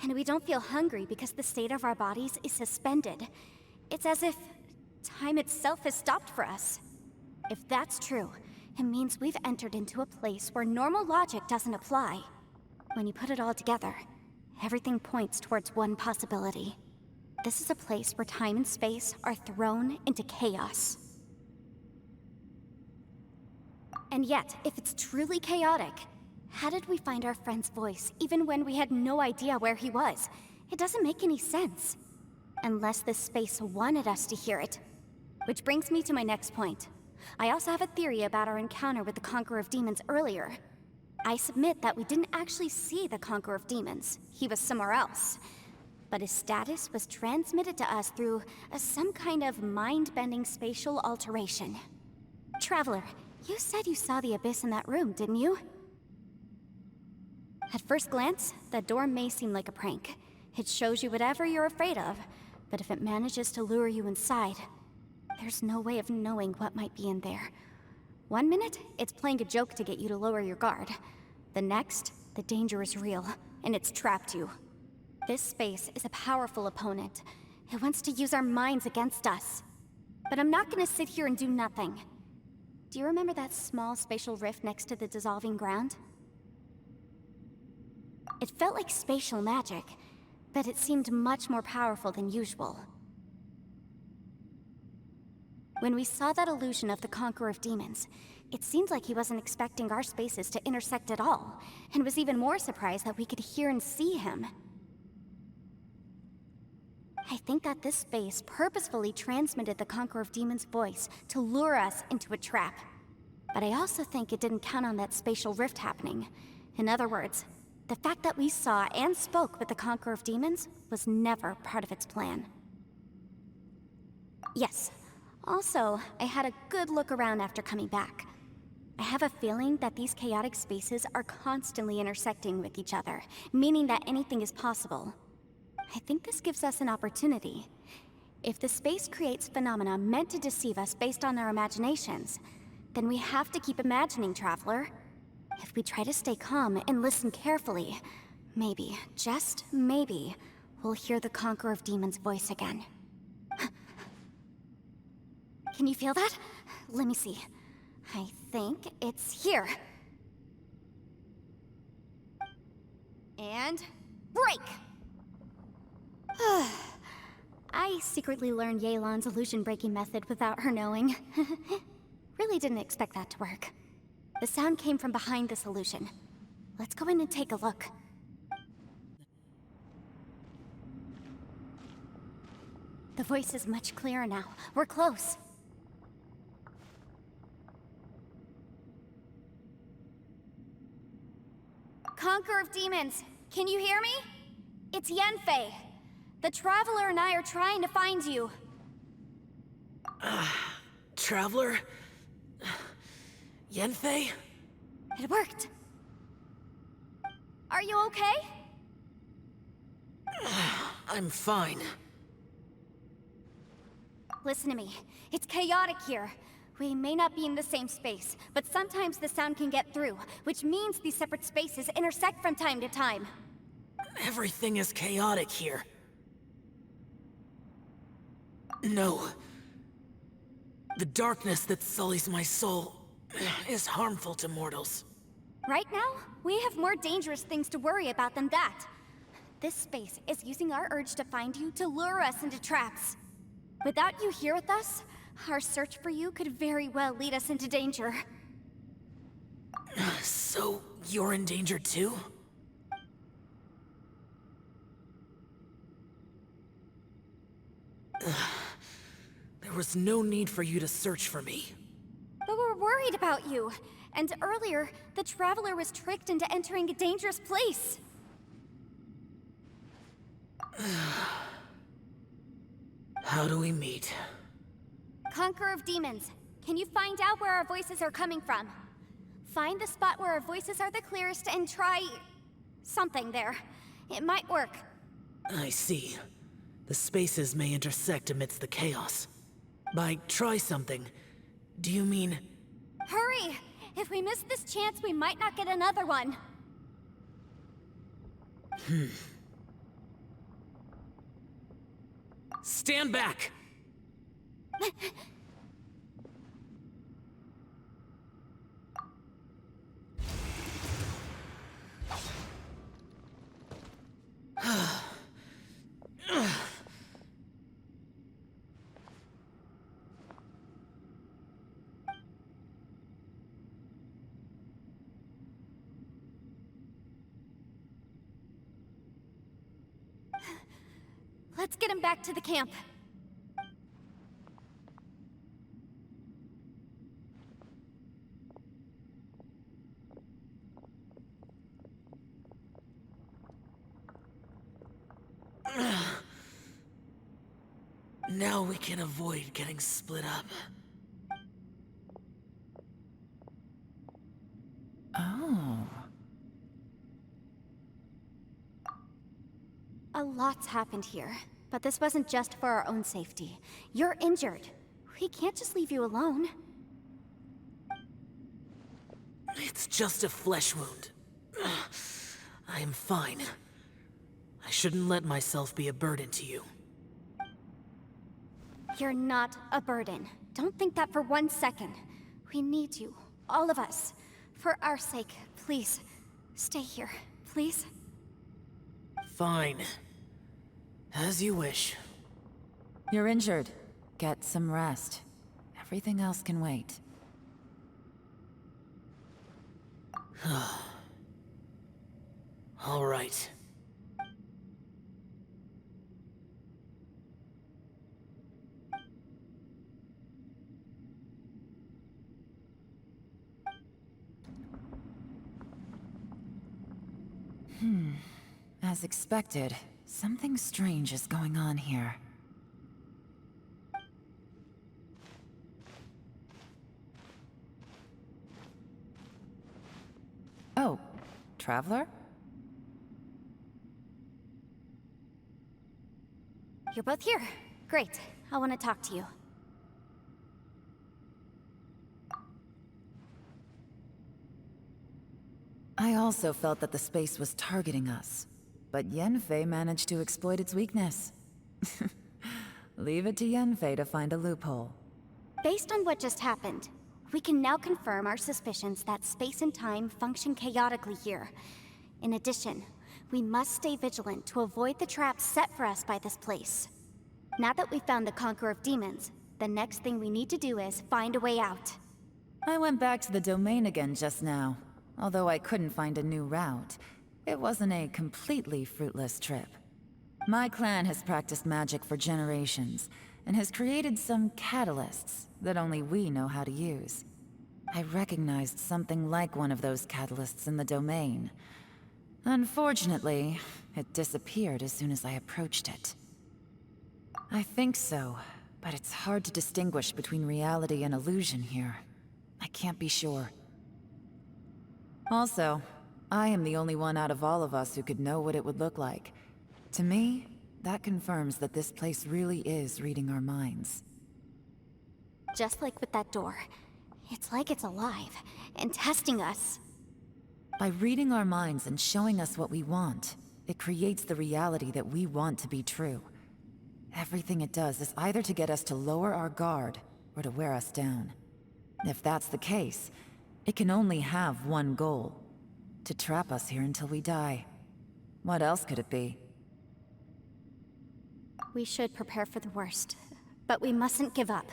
And we don't feel hungry because the state of our bodies is suspended. It's as if time itself has stopped for us. If that's true, it means we've entered into a place where normal logic doesn't apply. When you put it all together, everything points towards one possibility. This is a place where time and space are thrown into chaos. And yet, if it's truly chaotic, how did we find our friend's voice even when we had no idea where he was? It doesn't make any sense. Unless this space wanted us to hear it. Which brings me to my next point. I also have a theory about our encounter with the Conqueror of Demons earlier. I submit that we didn't actually see the Conqueror of Demons. He was somewhere else. But his status was transmitted to us through some kind of mind-bending spatial alteration. Traveler, you said you saw the abyss in that room, didn't you? At first glance, that door may seem like a prank. It shows you whatever you're afraid of, but if it manages to lure you inside, there's no way of knowing what might be in there. One minute, it's playing a joke to get you to lower your guard. The next, the danger is real, and it's trapped you. This space is a powerful opponent. It wants to use our minds against us. But I'm not gonna sit here and do nothing. Do you remember that small spatial rift next to the dissolving ground? It felt like spatial magic, but it seemed much more powerful than usual. When we saw that illusion of the Conqueror of Demons, it seemed like he wasn't expecting our spaces to intersect at all, and was even more surprised that we could hear and see him. I think that this space purposefully transmitted the Conqueror of Demons' voice to lure us into a trap. But I also think it didn't count on that spatial rift happening. In other words, the fact that we saw and spoke with the Conqueror of Demons was never part of its plan. Yes. Also, I had a good look around after coming back. I have a feeling that these chaotic spaces are constantly intersecting with each other, meaning that anything is possible. I think this gives us an opportunity. If the space creates phenomena meant to deceive us based on our imaginations, then we have to keep imagining, Traveler. If we try to stay calm and listen carefully, maybe, just maybe, we'll hear the Conqueror of Demons' voice again. Can you feel that? Let me see. I think it's here. And break! I secretly learned Yelan's illusion-breaking method without her knowing. Really didn't expect that to work. The sound came from behind this illusion. Let's go in and take a look. The voice is much clearer now. We're close. Conqueror of Demons, can you hear me? It's Yanfei. The Traveler and I are trying to find you. Traveler? Yanfei? It worked. Are you okay? I'm fine. Listen to me. It's chaotic here. We may not be in the same space, but sometimes the sound can get through, which means these separate spaces intersect from time to time. Everything is chaotic here. No. The darkness that sullies my soul is harmful to mortals. Right now, we have more dangerous things to worry about than that. This space is using our urge to find you to lure us into traps. Without you here with us, our search for you could very well lead us into danger. So, you're in danger too? There was no need for you to search for me. But we're worried about you. And earlier, the Traveler was tricked into entering a dangerous place. How do we meet? Conqueror of Demons, can you find out where our voices are coming from? Find the spot where our voices are the clearest and try... something there. It might work. I see. The spaces may intersect amidst the chaos. By try something, do you mean... Hurry! If we miss this chance, we might not get another one. Stand back! Let's get him back to the camp. Now we can avoid getting split up. Oh. A lot's happened here, but this wasn't just for our own safety. You're injured. We can't just leave you alone. It's just a flesh wound. I am fine. I shouldn't let myself be a burden to you. You're not a burden. Don't think that for 1 second. We need you, all of us. For our sake, please, stay here, please. Fine. As you wish. You're injured. Get some rest. Everything else can wait. All right. As expected, something strange is going on here. Oh, Traveler? You're both here. Great. I want to talk to you. I also felt that the space was targeting us, but Yenfei managed to exploit its weakness. Leave it to Yenfei to find a loophole. Based on what just happened, we can now confirm our suspicions that space and time function chaotically here. In addition, we must stay vigilant to avoid the traps set for us by this place. Now that we've found the Conqueror of Demons, the next thing we need to do is find a way out. I went back to the domain again just now. Although I couldn't find a new route, it wasn't a completely fruitless trip. My clan has practiced magic for generations, and has created some catalysts that only we know how to use. I recognized something like one of those catalysts in the domain. Unfortunately, it disappeared as soon as I approached it. I think so, but it's hard to distinguish between reality and illusion here. I can't be sure. Also, I am the only one out of all of us who could know what it would look like. To me, that confirms that this place really is reading our minds. Just like with that door, it's like it's alive and testing us. By reading our minds and showing us what we want, it creates the reality that we want to be true. Everything it does is either to get us to lower our guard, or to wear us down. If that's the case, it can only have one goal. To trap us here until we die. What else could it be? We should prepare for the worst, but we mustn't give up.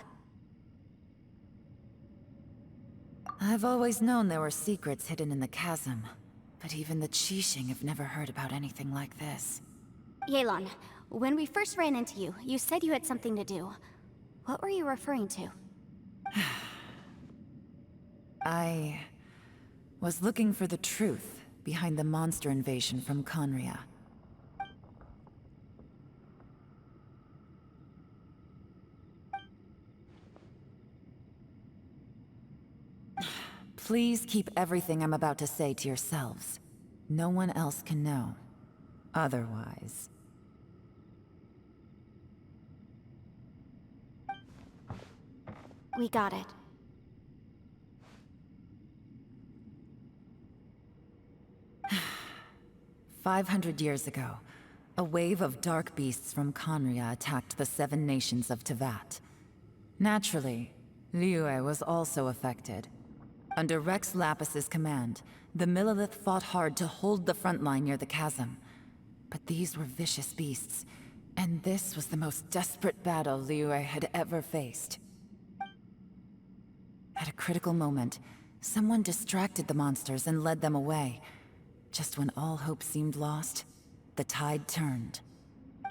I've always known there were secrets hidden in the chasm, but even the Qixing have never heard about anything like this. Yelan, when we first ran into you, you said you had something to do. What were you referring to? I was looking for the truth behind the monster invasion from Conria. Please keep everything I'm about to say to yourselves. No one else can know. Otherwise... We got it. "500 years ago, a wave of dark beasts from Conria attacked the 7 nations of Tevat. Naturally, Liyue was also affected. Under Rex Lapis's command, the Millelith fought hard to hold the front line near the chasm. But these were vicious beasts, and this was the most desperate battle Liyue had ever faced. At a critical moment, someone distracted the monsters and led them away. Just when all hope seemed lost, the tide turned.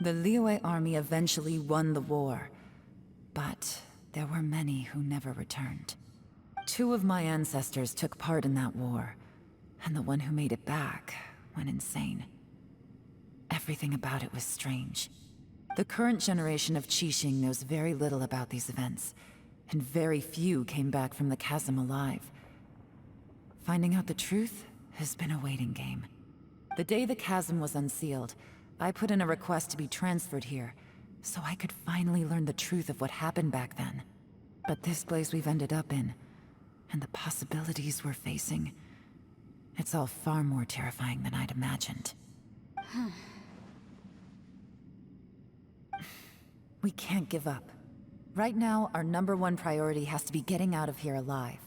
The Liyue army eventually won the war, but there were many who never returned. 2 of my ancestors took part in that war, and the one who made it back went insane. Everything about it was strange. The current generation of Qixing knows very little about these events, and very few came back from the chasm alive. Finding out the truth has been a waiting game. The day the chasm was unsealed, I put in a request to be transferred here, so I could finally learn the truth of what happened back then. But this place we've ended up in, and the possibilities we're facing, it's all far more terrifying than I'd imagined. We can't give up. Right now, our #1 priority has to be getting out of here alive.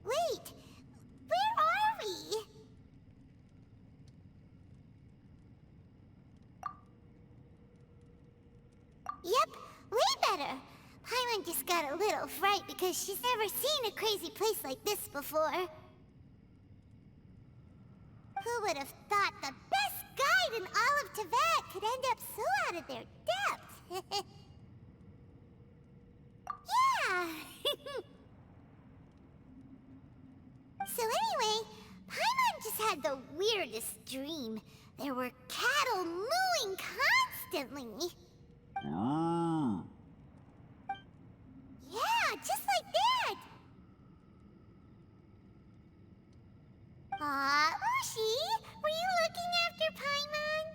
Wait! Where are we? Yep, way better. Paimon just got a little fright because she's never seen a crazy place like this before. Who would have thought the best guide in all of Tevat could end up so out of their depth? Yeah! So anyway, Paimon just had the weirdest dream. There were cattle mooing constantly. Yeah, just like that. Aw, Ushi, were you looking after Paimon?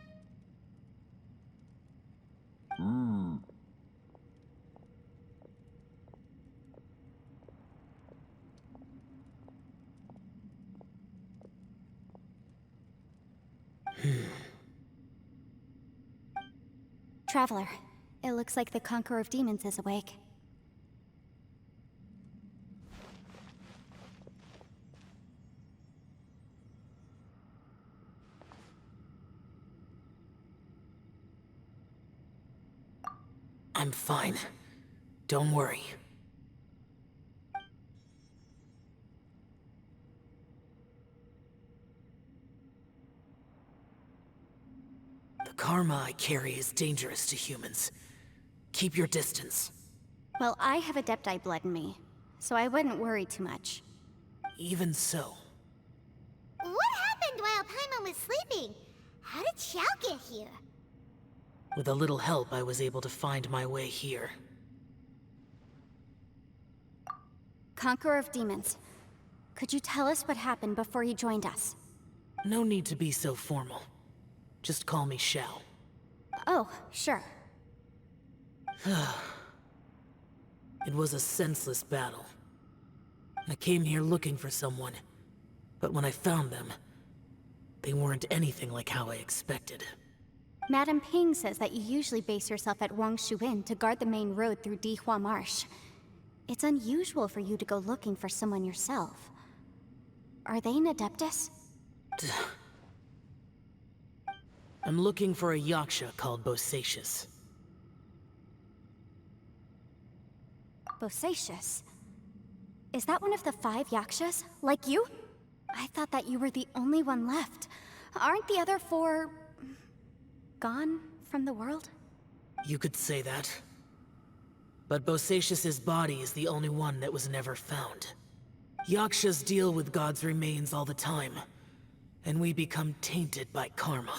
Traveler, it looks like the Conqueror of Demons is awake. I'm fine. Don't worry. The karma I carry is dangerous to humans. Keep your distance. Well, I have Adepti blood in me, so I wouldn't worry too much. Even so. What happened while Paimon was sleeping? How did Xiao get here? With a little help, I was able to find my way here. Conqueror of Demons. Could you tell us what happened before you joined us? No need to be so formal. Just call me Shao. Oh, sure. It was a senseless battle. I came here looking for someone, but when I found them, they weren't anything like how I expected. Madame Ping says that you usually base yourself at Wangshu Inn to guard the main road through Dihua Marsh. It's unusual for you to go looking for someone yourself. Are they an Adeptus? I'm looking for a yaksha called Bosacius. Bosacius? Is that one of the 5 yakshas? Like you? I thought that you were the only one left. Aren't the other 4... gone from the world? You could say that. But Bosacius's body is the only one that was never found. Yakshas deal with God's remains all the time, and we become tainted by karma.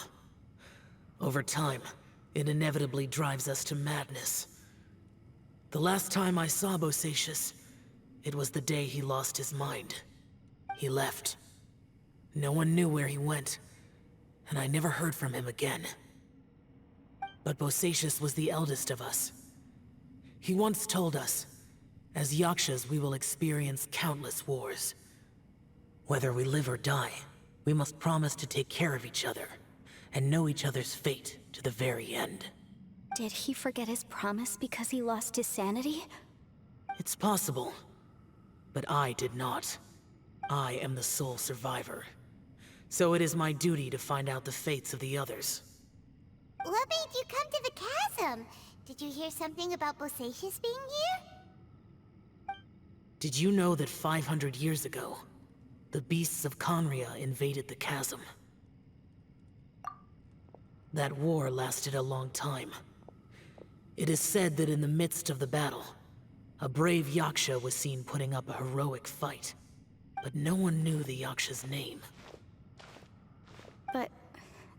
Over time, it inevitably drives us to madness. The last time I saw Bosacius, it was the day he lost his mind. He left. No one knew where he went, and I never heard from him again. But Bosacius was the eldest of us. He once told us, as yakshas we will experience countless wars. Whether we live or die, we must promise to take care of each other, and know each other's fate to the very end. Did he forget his promise because he lost his sanity? It's possible, but I did not. I am the sole survivor. So it is my duty to find out the fates of the others. What made you come to the chasm? Did you hear something about Bosacius being here? Did you know that 500 years ago, the beasts of Conria invaded the chasm? That war lasted a long time. It is said that in the midst of the battle, a brave yaksha was seen putting up a heroic fight. But no one knew the yaksha's name. But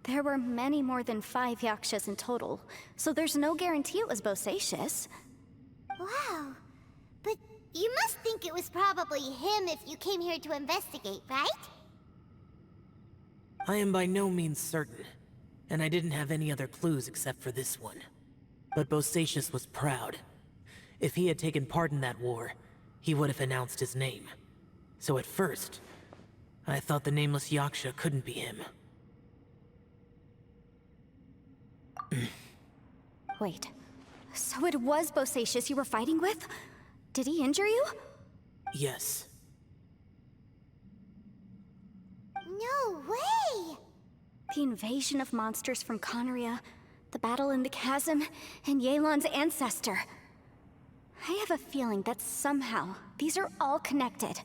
there were many more than 5 yakshas in total, so there's no guarantee it was Bosacius. Wow. But you must think it was probably him if you came here to investigate, right? I am by no means certain, and I didn't have any other clues except for this one. But Bosacius was proud. If he had taken part in that war, he would have announced his name. So at first, I thought the nameless yaksha couldn't be him. Wait, so it was Bosacius you were fighting with? Did he injure you? Yes. No way! The invasion of monsters from Conria, the battle in the chasm, and Yelan's ancestor. I have a feeling that somehow these are all connected.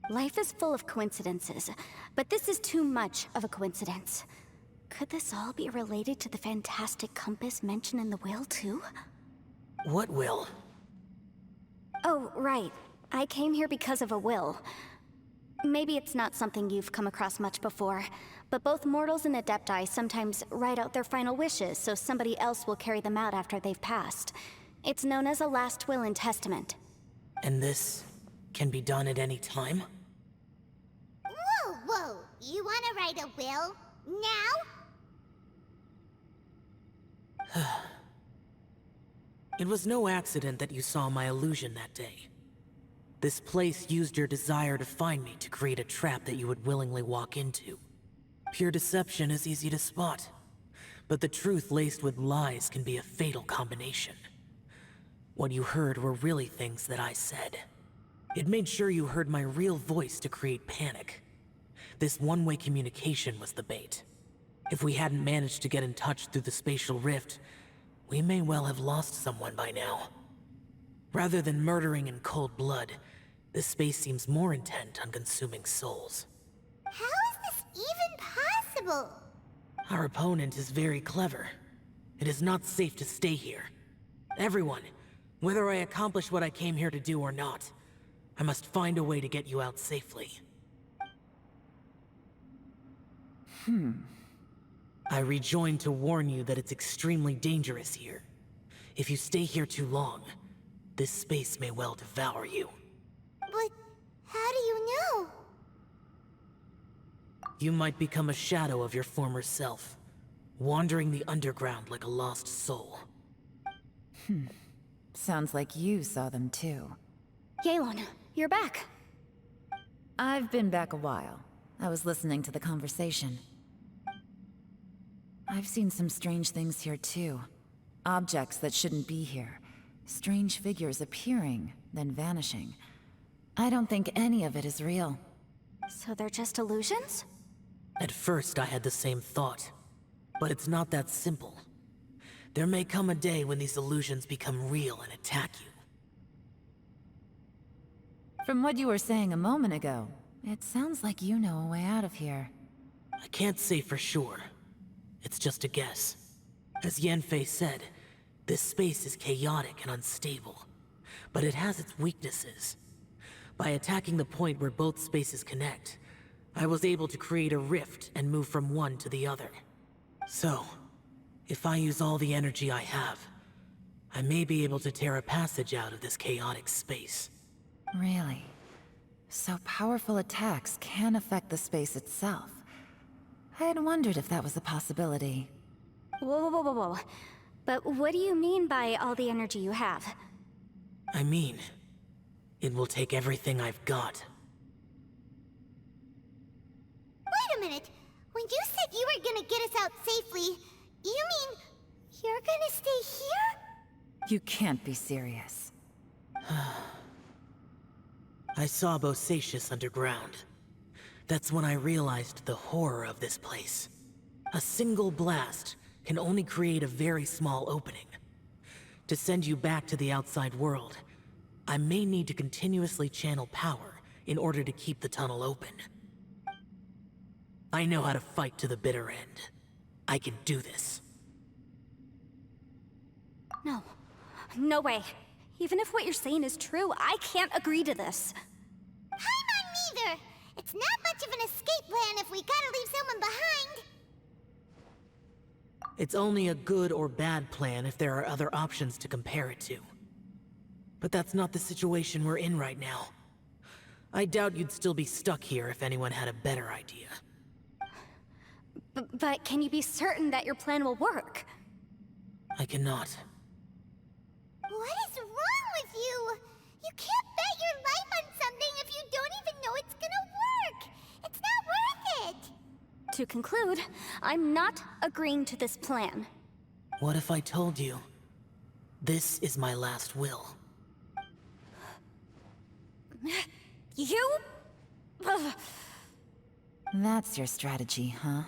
Life is full of coincidences, but this is too much of a coincidence. Could this all be related to the fantastic compass mentioned in the will, too? What will? Oh, right. I came here because of a will. Maybe it's not something you've come across much before, but both mortals and Adepti sometimes write out their final wishes so somebody else will carry them out after they've passed. It's known as a last will and testament. And this can be done at any time? Whoa, whoa! You wanna write a will? Now? It was no accident that you saw my illusion that day. This place used your desire to find me to create a trap that you would willingly walk into. Pure deception is easy to spot, but the truth laced with lies can be a fatal combination. What you heard were really things that I said. It made sure you heard my real voice to create panic. This one-way communication was the bait. If we hadn't managed to get in touch through the spatial rift, we may well have lost someone by now. Rather than murdering in cold blood, this space seems more intent on consuming souls. How is this even possible? Our opponent is very clever. It is not safe to stay here. Everyone, whether I accomplish what I came here to do or not, I must find a way to get you out safely. I rejoined to warn you that it's extremely dangerous here. If you stay here too long, this space may well devour you. But how do you know? You might become a shadow of your former self, wandering the underground like a lost soul. Sounds like you saw them too. Yelan, you're back. I've been back a while. I was listening to the conversation. I've seen some strange things here too. Objects that shouldn't be here. Strange figures appearing, then vanishing. I don't think any of it is real. So they're just illusions? At first, I had the same thought. But it's not that simple. There may come a day when these illusions become real and attack you. From what you were saying a moment ago, it sounds like you know a way out of here. I can't say for sure. It's just a guess. As Yanfei said, this space is chaotic and unstable. But it has its weaknesses. By attacking the point where both spaces connect, I was able to create a rift and move from one to the other. So, if I use all the energy I have, I may be able to tear a passage out of this chaotic space. Really? So powerful attacks can affect the space itself. I had wondered if that was a possibility. Whoa, whoa, whoa, whoa. But what do you mean by all the energy you have? I mean, it will take everything I've got. Wait a minute. When you said you were gonna get us out safely, you mean you're gonna stay here? You can't be serious. I saw Bosacius underground. That's when I realized the horror of this place. A single blast can only create a very small opening. To send you back to the outside world, I may need to continuously channel power in order to keep the tunnel open. I know how to fight to the bitter end. I can do this. No. No way. Even if what you're saying is true, I can't agree to this. I'm not neither. It's not much of an escape plan if we gotta leave someone behind. It's only a good or bad plan if there are other options to compare it to. But that's not the situation we're in right now. I doubt you'd still be stuck here if anyone had a better idea. But can you be certain that your plan will work? I cannot. What is wrong with you? You can't bet your life on something if you don't even know it's gonna work. It's not worth it. To conclude, I'm not agreeing to this plan. What if I told you, this is my last will? You? Ugh. That's your strategy, huh?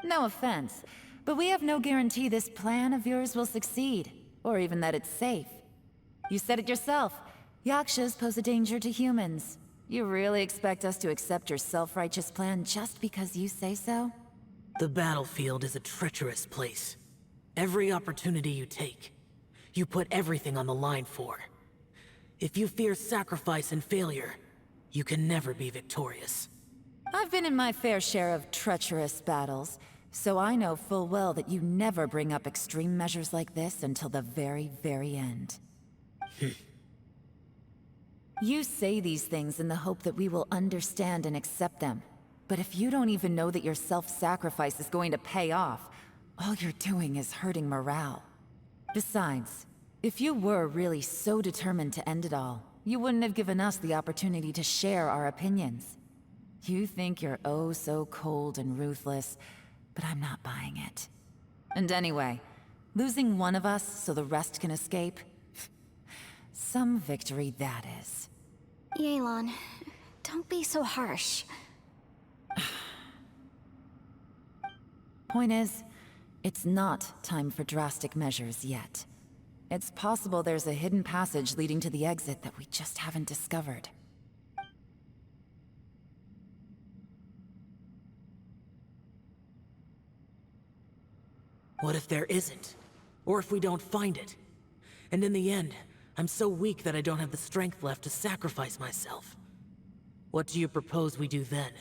No offense, but we have no guarantee this plan of yours will succeed, or even that it's safe. You said it yourself. Yakshas pose a danger to humans. You really expect us to accept your self-righteous plan just because you say so? The battlefield is a treacherous place. Every opportunity you take, you put everything on the line for. If you fear sacrifice and failure, you can never be victorious. I've been in my fair share of treacherous battles, so I know full well that you never bring up extreme measures like this until the very, very end. You say these things in the hope that we will understand and accept them. But if you don't even know that your self-sacrifice is going to pay off, all you're doing is hurting morale. Besides, if you were really so determined to end it all, you wouldn't have given us the opportunity to share our opinions. You think you're oh so cold and ruthless, but I'm not buying it. And anyway, losing one of us so the rest can escape? Some victory that is. Yelan, don't be so harsh. Point is, it's not time for drastic measures yet. It's possible there's a hidden passage leading to the exit that we just haven't discovered. What if there isn't? Or if we don't find it? And in the end, I'm so weak that I don't have the strength left to sacrifice myself. What do you propose we do then?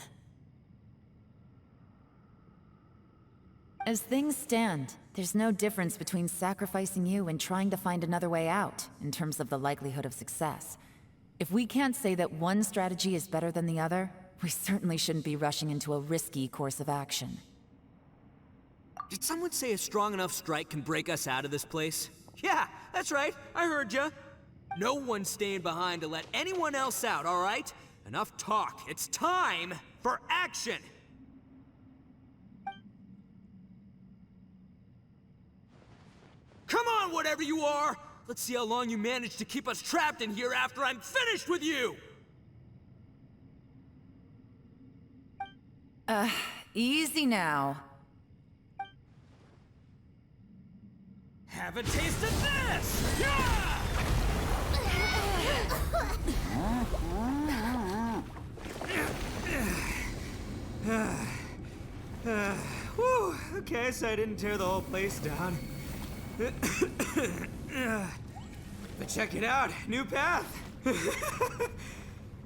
As things stand, there's no difference between sacrificing you and trying to find another way out, in terms of the likelihood of success. If we can't say that one strategy is better than the other, We certainly shouldn't be rushing into a risky course of action. Did someone say a strong enough strike can break us out of this place? Yeah, that's right. I heard ya. No one's staying behind to let anyone else out, all right? Enough talk. It's time for action! Come on, whatever you are! Let's see how long you manage to keep us trapped in here after I'm finished with you! Easy now. Have a taste of this! Yeah! Whew, okay, so I didn't tear the whole place down. But check it out, new path.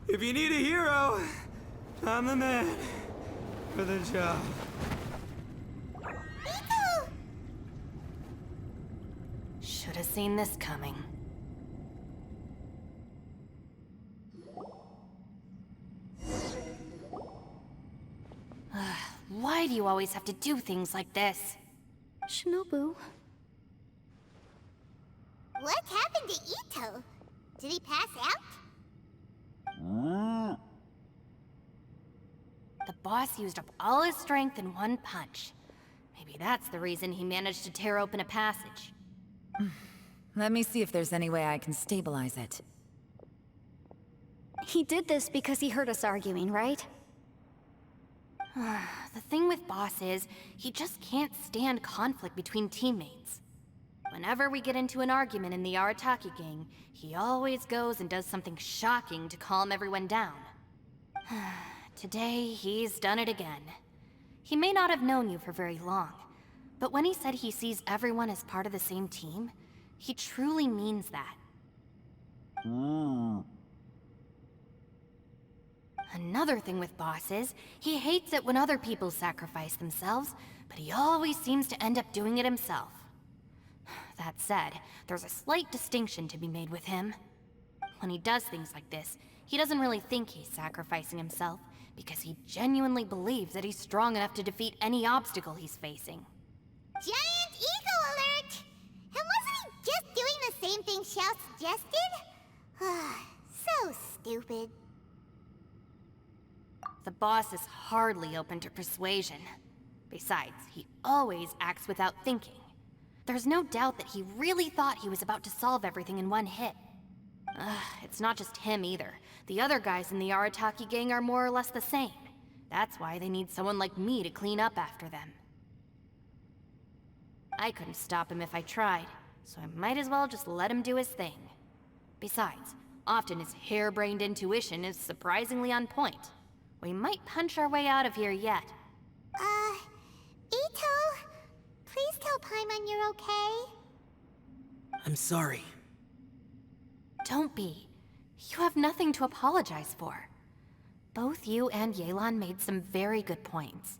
If you need a hero, I'm the man for the job. Should have seen this coming. Why do you always have to do things like this? Shinobu. What happened to Ito? Did he pass out? The boss used up all his strength in one punch. Maybe that's the reason he managed to tear open a passage. Let me see if there's any way I can stabilize it. He did this because he heard us arguing, right? The thing with Boss is, he just can't stand conflict between teammates. Whenever we get into an argument in the Arataki gang, he always goes and does something shocking to calm everyone down. Today, he's done it again. He may not have known you for very long, but when he said he sees everyone as part of the same team, he truly means that. Another thing with Boss is, he hates it when other people sacrifice themselves, but he always seems to end up doing it himself. That said, there's a slight distinction to be made with him. When he does things like this, he doesn't really think he's sacrificing himself, because he genuinely believes that he's strong enough to defeat any obstacle he's facing. Giant ego alert! And wasn't he just doing the same thing Xiao suggested? So stupid. The boss is hardly open to persuasion. Besides, he always acts without thinking. There's no doubt that he really thought he was about to solve everything in one hit. It's not just him either. The other guys in the Arataki gang are more or less the same. That's why they need someone like me to clean up after them. I couldn't stop him if I tried, so I might as well just let him do his thing. Besides, often his harebrained intuition is surprisingly on point. We might punch our way out of here yet. Ito, please tell Paimon you're okay. I'm sorry. Don't be. You have nothing to apologize for. Both you and Yelan made some very good points.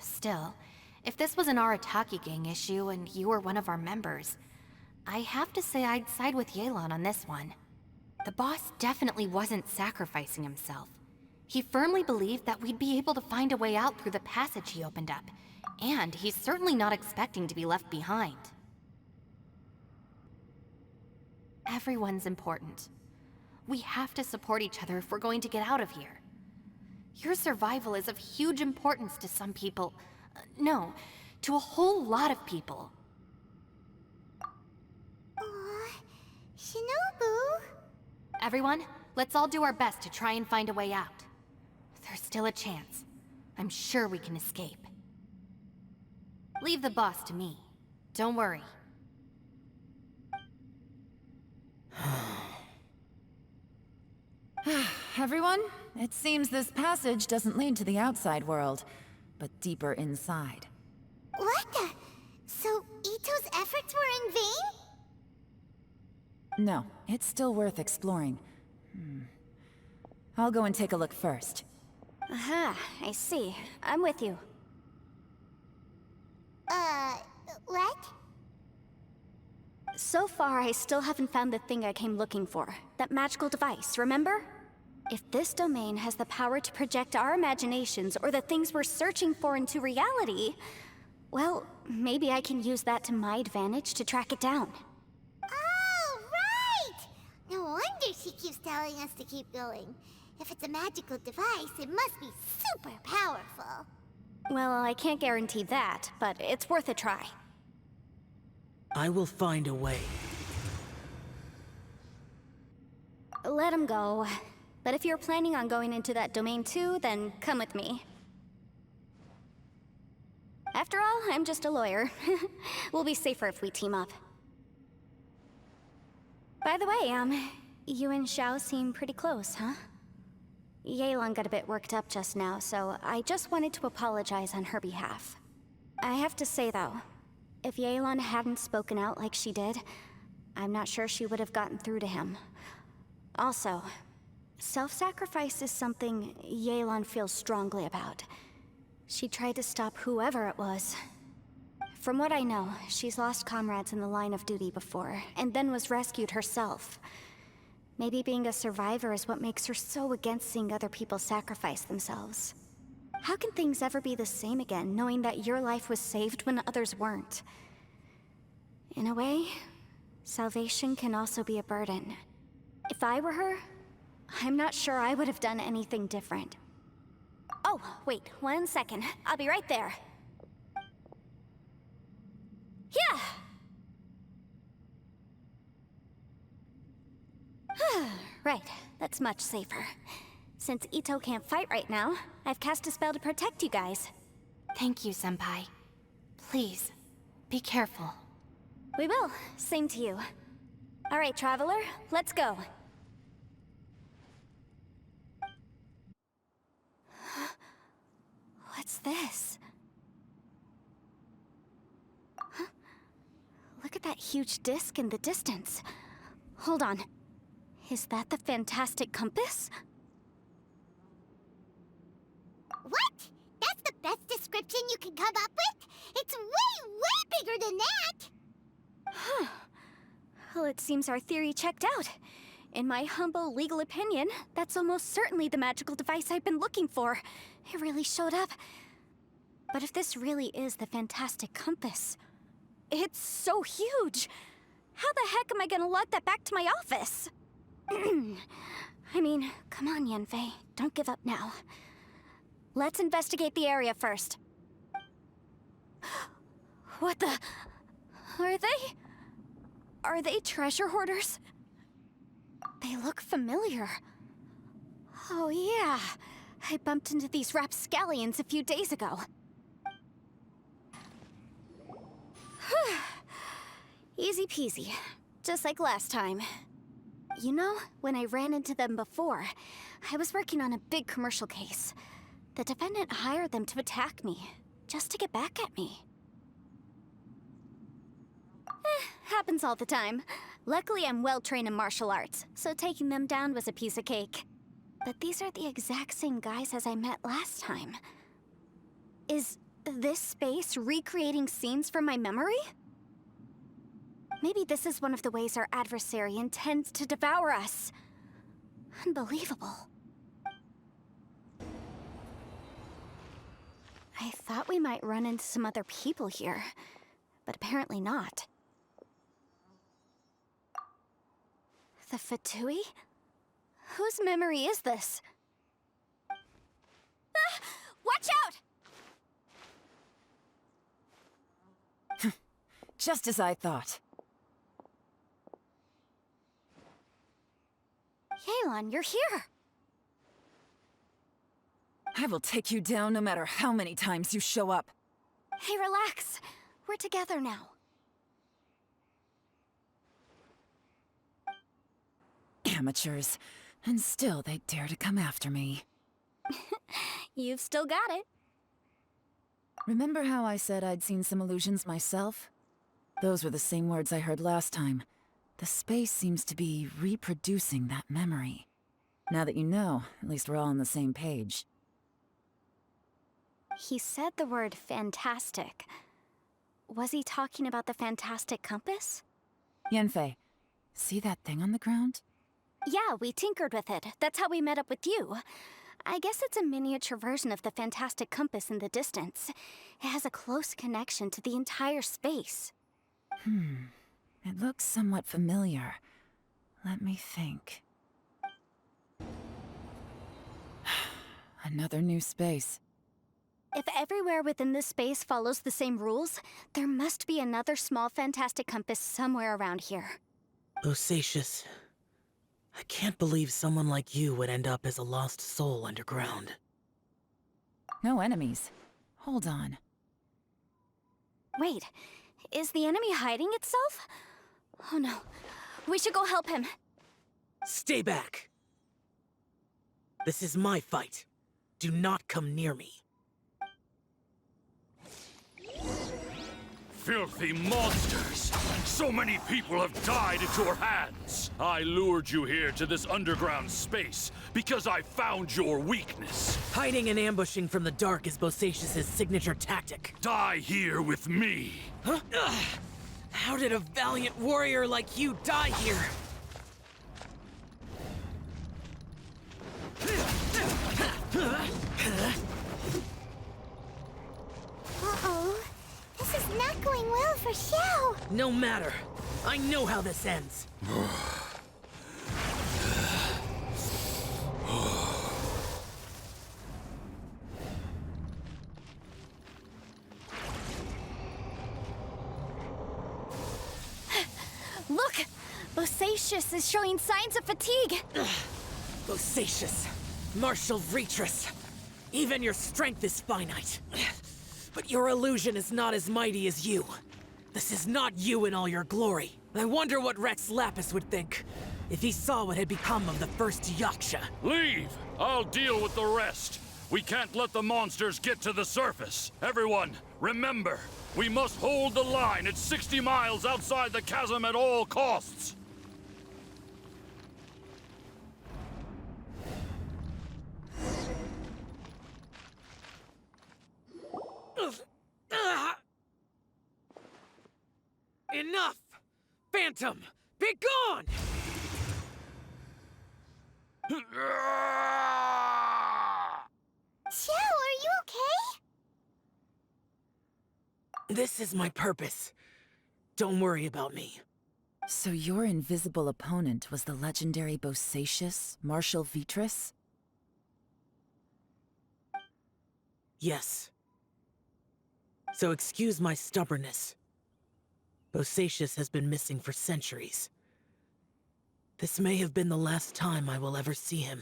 Still, if this was an Arataki gang issue and you were one of our members, I have to say I'd side with Yelan on this one. The boss definitely wasn't sacrificing himself. He firmly believed that we'd be able to find a way out through the passage he opened up, and he's certainly not expecting to be left behind. Everyone's important. We have to support each other if we're going to get out of here. Your survival is of huge importance to some people. No, to a whole lot of people. Shinobu? Everyone, let's all do our best to try and find a way out. There's still a chance. I'm sure we can escape. Leave the boss to me. Don't worry. Everyone, it seems this passage doesn't lead to the outside world, but deeper inside. What the? So Ito's efforts were in vain? No, it's still worth exploring. I'll go and take a look first. Aha, I see. I'm with you. What? So far, I still haven't found the thing I came looking for. That magical device, remember? If this domain has the power to project our imaginations or the things we're searching for into reality, well, maybe I can use that to my advantage to track it down. Oh, right! No wonder she keeps telling us to keep going. If it's a magical device, it must be super powerful. Well, I can't guarantee that, but it's worth a try. I will find a way. Let him go. But if you're planning on going into that domain too, then come with me. After all, I'm just a lawyer. We'll be safer if we team up. By the way, you and Xiao seem pretty close, huh? Yelan got a bit worked up just now, so I just wanted to apologize on her behalf. I have to say though, if Yelan hadn't spoken out like she did, I'm not sure she would have gotten through to him. Also, self-sacrifice is something Yelan feels strongly about. She tried to stop whoever it was. From what I know, she's lost comrades in the line of duty before, and then was rescued herself. Maybe being a survivor is what makes her so against seeing other people sacrifice themselves. How can things ever be the same again, knowing that your life was saved when others weren't? In a way, salvation can also be a burden. If I were her, I'm not sure I would have done anything different. Oh, wait, 1 second. I'll be right there. Yeah! Right, that's much safer. Since Ito can't fight right now, I've cast a spell to protect you guys. Thank you, Senpai. Please, be careful. We will. Same to you. All right, Traveler, let's go. What's this? Huh? Look at that huge disc in the distance. Hold on. Is that the fantastic compass? What? That's the best description you can come up with? It's way, way bigger than that! Huh. Well, it seems our theory checked out. In my humble legal opinion, that's almost certainly the magical device I've been looking for. It really showed up. But if this really is the fantastic compass, it's so huge! How the heck am I gonna lug that back to my office? I mean, come on, Yanfei. Don't give up now. Let's investigate the area first. What the... Are they treasure hoarders? They look familiar. Oh yeah, I bumped into these rapscallions a few days ago. Easy peasy, just like last time. You know, when I ran into them before, I was working on a big commercial case. The defendant hired them to attack me, just to get back at me. Happens all the time. Luckily, I'm well-trained in martial arts, so taking them down was a piece of cake. But these are the exact same guys as I met last time. Is this space recreating scenes from my memory? Maybe this is one of the ways our adversary intends to devour us. Unbelievable. I thought we might run into some other people here, but apparently not. The Fatui? Whose memory is this? Ah! Watch out! Just as I thought. Yelan, you're here! I will take you down no matter how many times you show up. Hey, relax. We're together now. Amateurs. And still they dare to come after me. You've still got it. Remember how I said I'd seen some illusions myself? Those were the same words I heard last time. The space seems to be reproducing that memory. Now that you know, at least we're all on the same page. He said the word fantastic. Was he talking about the fantastic compass? Yanfei, see that thing on the ground? Yeah, we tinkered with it. That's how we met up with you. I guess it's a miniature version of the fantastic compass in the distance. It has a close connection to the entire space. It looks somewhat familiar. Let me think. Another new space. If everywhere within this space follows the same rules, there must be another small fantastic compass somewhere around here. Bosacius, I can't believe someone like you would end up as a lost soul underground. No enemies. Hold on. Wait, is the enemy hiding itself? Oh no, we should go help him. Stay back! This is my fight. Do not come near me. Filthy monsters! So many people have died at your hands! I lured you here to this underground space because I found your weakness. Hiding and ambushing from the dark is Bosacius' signature tactic. Die here with me! Huh? Ugh. How did a valiant warrior like you die here? Uh-oh. This is not going well for Xiao. No matter. I know how this ends. Look! Bosacius is showing signs of fatigue. Bosacius, martial Retris. Even your strength is finite. But your illusion is not as mighty as you. This is not you in all your glory. I wonder what Rex Lapis would think if he saw what had become of the first Yaksha. Leave! I'll deal with the rest. We can't let the monsters get to the surface. Everyone, remember, we must hold the line at 60 miles outside the chasm at all costs. Enough! Phantom, be gone! Xiao, are you okay? This is my purpose. Don't worry about me. So your invisible opponent was the legendary Bosacius, Marshal Vitris? Yes. So excuse my stubbornness. Bosacius has been missing for centuries. This may have been the last time I will ever see him.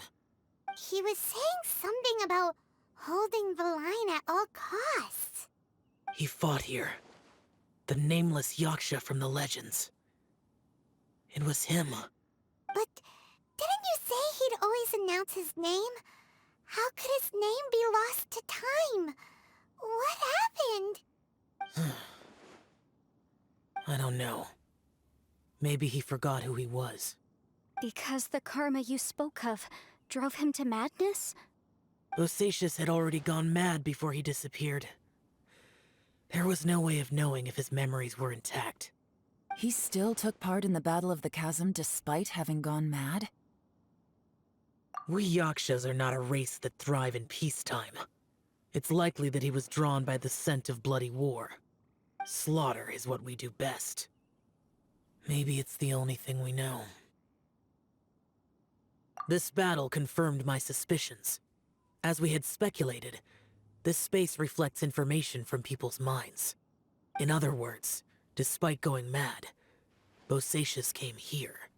He was saying something about holding the line at all costs. He fought here. The nameless Yaksha from the legends. It was him. But didn't you say he'd always announce his name? How could his name be lost to time? What happened? I don't know. Maybe he forgot who he was. Because the karma you spoke of drove him to madness? Bosacius had already gone mad before he disappeared. There was no way of knowing if his memories were intact. He still took part in the Battle of the Chasm despite having gone mad? We Yakshas are not a race that thrive in peacetime. It's likely that he was drawn by the scent of bloody war. Slaughter is what we do best. Maybe it's the only thing we know. This battle confirmed my suspicions. As we had speculated, this space reflects information from people's minds. In other words, despite going mad, Bosacius came here.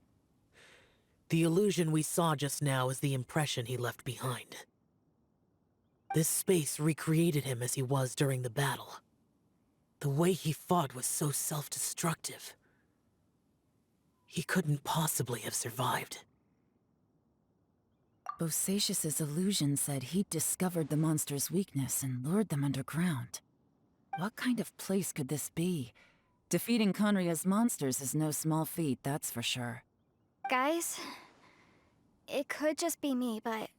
The illusion we saw just now is the impression he left behind. This space recreated him as he was during the battle. The way he fought was so self-destructive. He couldn't possibly have survived. Bosacius's illusion said he'd discovered the monster's weakness and lured them underground. What kind of place could this be? Defeating Conria's monsters is no small feat, that's for sure. Guys, it could just be me, but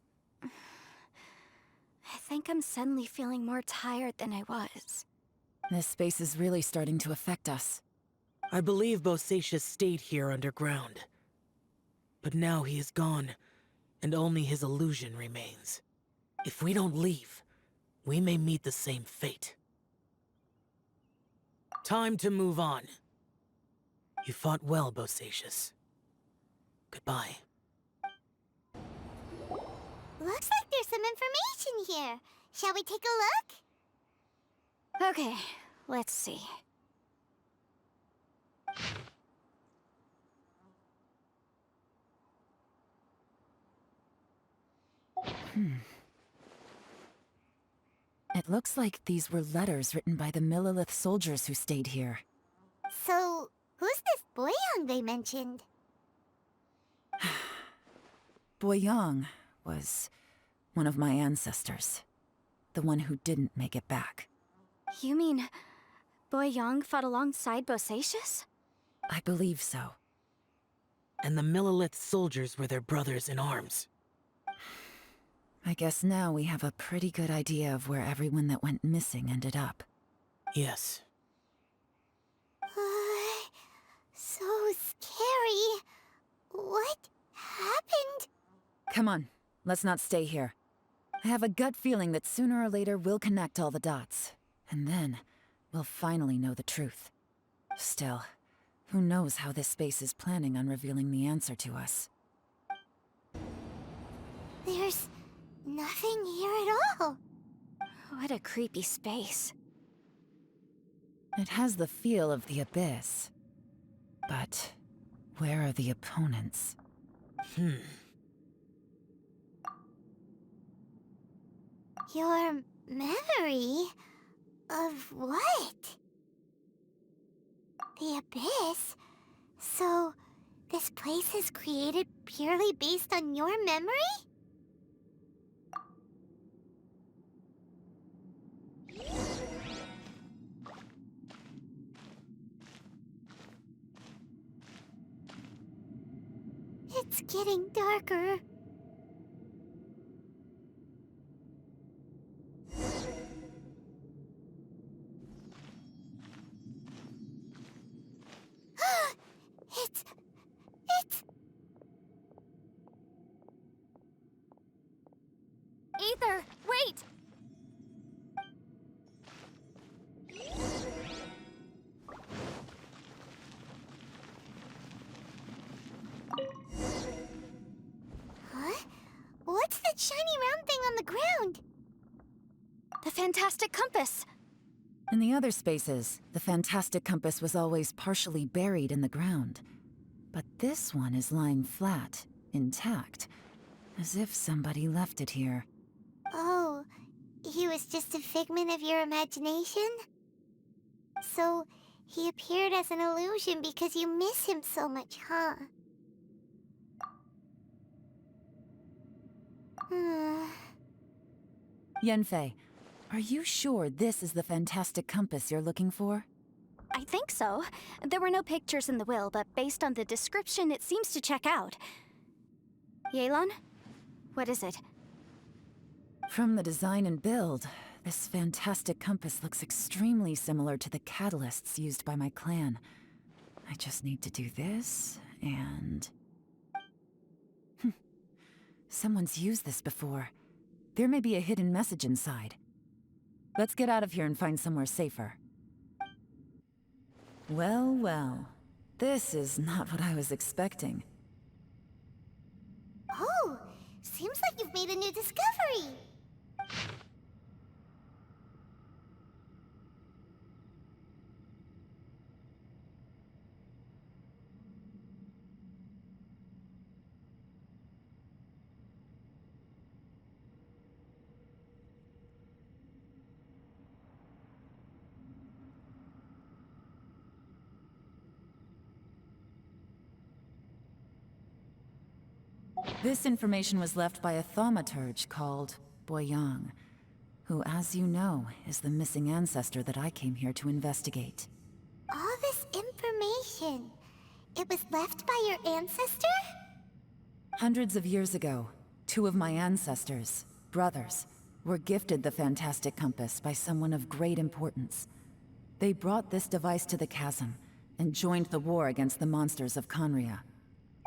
I think I'm suddenly feeling more tired than I was. This space is really starting to affect us. I believe Bosacius stayed here underground. But now he is gone, and only his illusion remains. If we don't leave, we may meet the same fate. Time to move on. You fought well, Bosacius. Goodbye. Looks like there's some information here. Shall we take a look? Okay, let's see. It looks like these were letters written by the Millelith soldiers who stayed here. So, who's this Boyang they mentioned? Boyang was one of my ancestors. The one who didn't make it back. You mean Boyang fought alongside Bosacius? I believe so. And the Millelith soldiers were their brothers in arms. I guess now we have a pretty good idea of where everyone that went missing ended up. Yes. So scary. What happened? Come on, let's not stay here. I have a gut feeling that sooner or later we'll connect all the dots. And then, we'll finally know the truth. Still, who knows how this space is planning on revealing the answer to us. There's nothing here at all. What a creepy space. It has the feel of the Abyss. But where are the opponents? Your memory of what? The Abyss? So, this place is created purely based on your memory? It's getting darker. It's... Ether, wait! Huh? What's that shiny round thing on the ground? The fantastic compass! In the other spaces, the fantastic compass was always partially buried in the ground. But this one is lying flat, intact, as if somebody left it here. Oh, he was just a figment of your imagination? So, he appeared as an illusion because you miss him so much, huh? Yanfei, are you sure this is the fantastic compass you're looking for? I think so. There were no pictures in the will, but based on the description, it seems to check out. Yelan? What is it? From the design and build, this fantastic compass looks extremely similar to the catalysts used by my clan. I just need to do this, and... Someone's used this before. There may be a hidden message inside. Let's get out of here and find somewhere safer. Well, well. This is not what I was expecting. Oh, seems like you've made a new discovery. This information was left by a thaumaturge called Boyang, who, as you know, is the missing ancestor that I came here to investigate. All this information, it was left by your ancestor? Hundreds of years ago, two of my ancestors, brothers, were gifted the fantastic compass by someone of great importance. They brought this device to the chasm and joined the war against the monsters of Conria.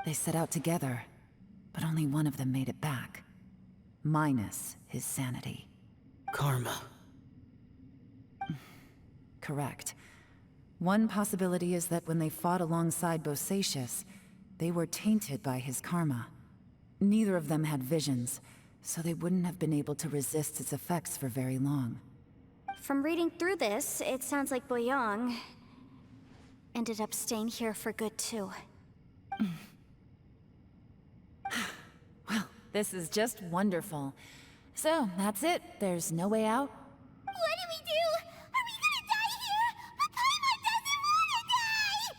they set out together, but only one of them made it back. Minus his sanity. Karma. Correct. One possibility is that when they fought alongside Bosacius, they were tainted by his karma. Neither of them had visions, so they wouldn't have been able to resist its effects for very long. From reading through this, it sounds like Boyang ended up staying here for good too. Well, this is just wonderful. So, that's it. There's no way out? What do we do? Are we gonna die here? But Paimon doesn't wanna die!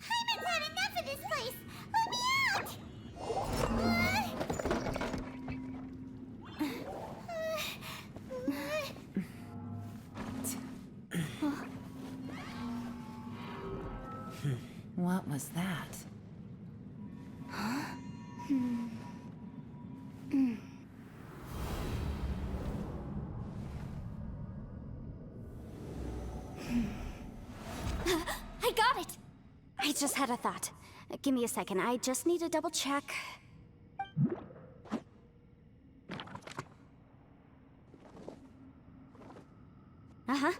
Paimon's had enough of this place! Let me out! What was that? I got it! I just had a thought. Give me a second, I just need to double check. Uh-huh.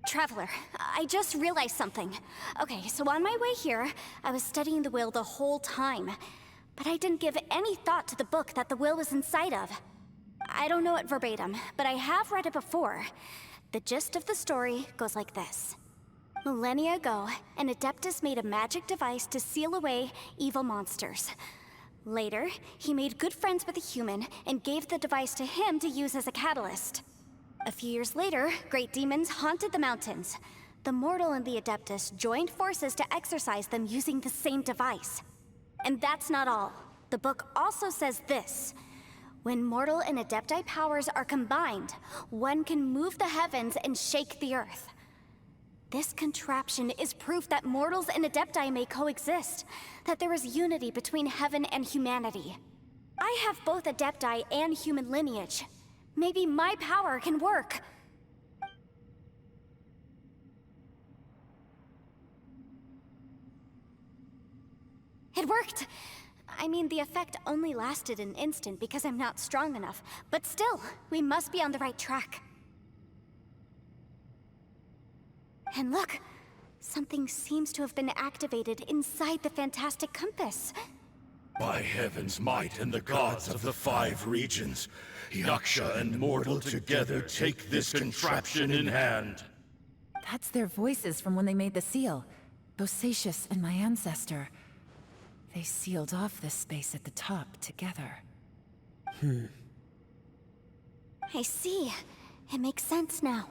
Traveler, I just realized something. Okay, so on my way here, I was studying the will the whole time. But I didn't give any thought to the book that the will was inside of. I don't know it verbatim, but I have read it before. The gist of the story goes like this. Millennia ago, an Adeptus made a magic device to seal away evil monsters. Later, he made good friends with a human and gave the device to him to use as a catalyst. A few years later, great demons haunted the mountains. The mortal and the Adeptus joined forces to exorcise them using the same device. And that's not all. The book also says this. When mortal and Adepti powers are combined, one can move the heavens and shake the earth. This contraption is proof that mortals and Adepti may coexist, that there is unity between heaven and humanity. I have both Adepti and human lineage. Maybe my power can work. It worked! I mean, the effect only lasted an instant because I'm not strong enough, but still, we must be on the right track. And look! Something seems to have been activated inside the fantastic compass. By heaven's might and the gods of the 5 regions, Yaksha and mortal together take this contraption in hand. That's their voices from when they made the seal. Bosacius and my ancestor. They sealed off this space at the top together. I see. It makes sense now.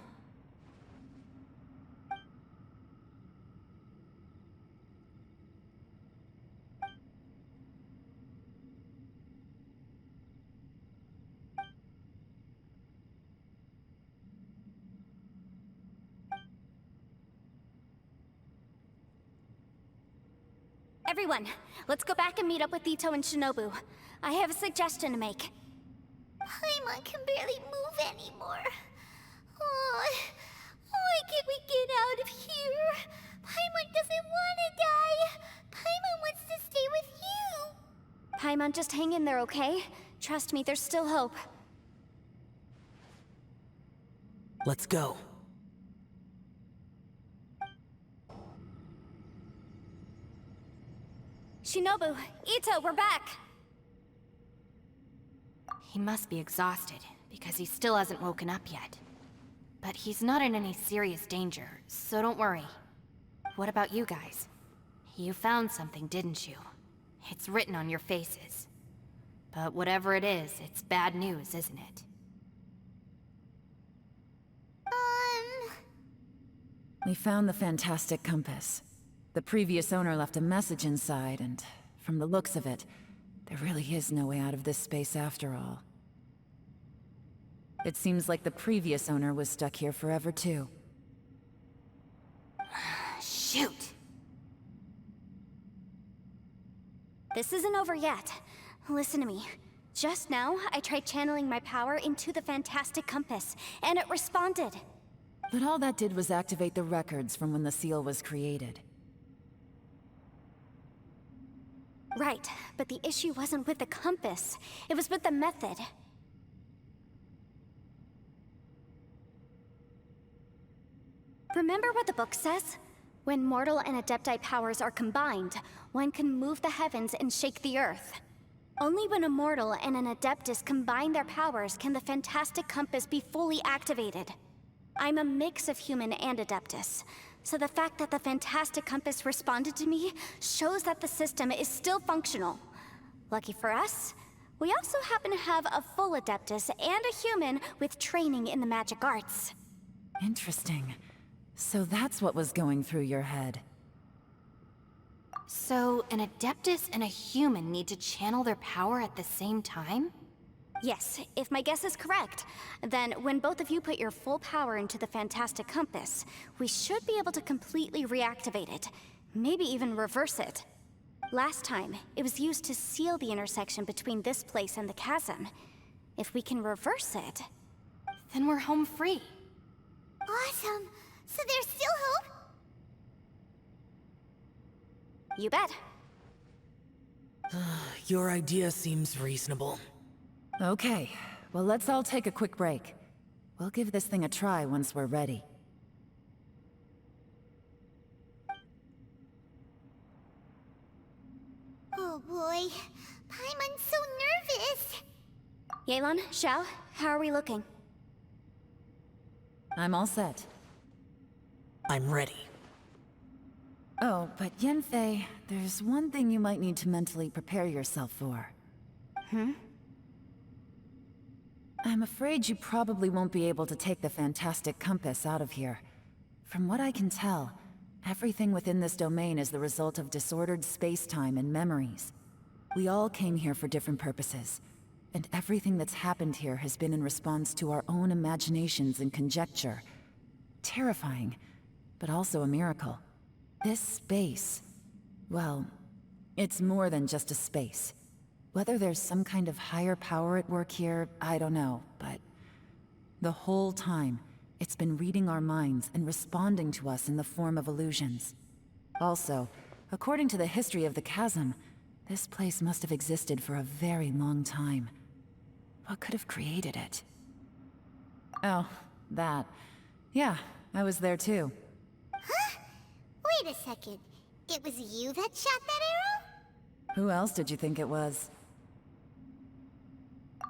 Everyone, let's go back and meet up with Ito and Shinobu. I have a suggestion to make. Paimon can barely move anymore. Oh, why can't we get out of here? Paimon doesn't want to die. Paimon wants to stay with you. Paimon, just hang in there, okay? Trust me, there's still hope. Let's go. Shinobu, Ito, we're back! He must be exhausted, because he still hasn't woken up yet. But he's not in any serious danger, so don't worry. What about you guys? You found something, didn't you? It's written on your faces. But whatever it is, it's bad news, isn't it? We found the fantastic compass. The previous owner left a message inside, and from the looks of it, there really is no way out of this space after all. It seems like the previous owner was stuck here forever too. Shoot! This isn't over yet. Listen to me. Just now, I tried channeling my power into the fantastic compass, and it responded. But all that did was activate the records from when the seal was created. Right, but the issue wasn't with the compass. It was with the method. Remember what the book says? When mortal and adepti powers are combined, one can move the heavens and shake the earth. Only when a mortal and an adeptus combine their powers can the fantastic compass be fully activated. I'm a mix of human and adeptus, so the fact that the fantastic compass responded to me shows that the system is still functional. Lucky for us, we also happen to have a full adeptus and a human with training in the magic arts. Interesting. So that's what was going through your head. So, an adeptus and a human need to channel their power at the same time? Yes, if my guess is correct, then when both of you put your full power into the fantastic compass, we should be able to completely reactivate it, maybe even reverse it. Last time, it was used to seal the intersection between this place and the chasm. If we can reverse it, Then we're home free. Awesome! So there's still hope? you bet. Your idea seems reasonable. Okay, well let's all take a quick break. We'll give this thing a try once we're ready. Oh boy, Paimon's so nervous! Yelan, Xiao, how are we looking? I'm all set. I'm ready. Oh, but Yanfei, there's one thing you might need to mentally prepare yourself for. I'm afraid you probably won't be able to take the fantastic compass out of here. From what I can tell, everything within this domain is the result of disordered space-time and memories. We all came here for different purposes, and everything that's happened here has been in response to our own imaginations and conjecture. Terrifying, but also a miracle. This space, well, it's more than just a space. Whether there's some kind of higher power at work here, I don't know, but the whole time, it's been reading our minds and responding to us in the form of illusions. Also, according to the history of the chasm, this place must have existed for a very long time. What could have created it? Oh, that. Yeah, I was there too. Huh? Wait a second. It was you that shot that arrow? Who else did you think it was?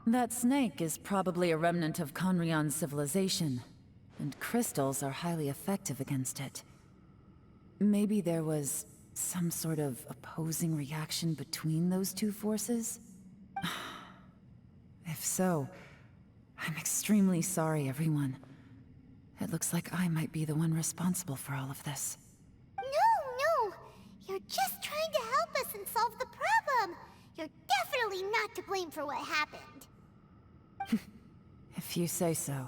That snake is probably a remnant of Conrion's civilization, and crystals are highly effective against it. Maybe there was some sort of opposing reaction between those two forces? If so, I'm extremely sorry, everyone. It looks like I might be the one responsible for all of this. No! You're just trying to help us and solve the problem! You're definitely not to blame for what happened. If you say so.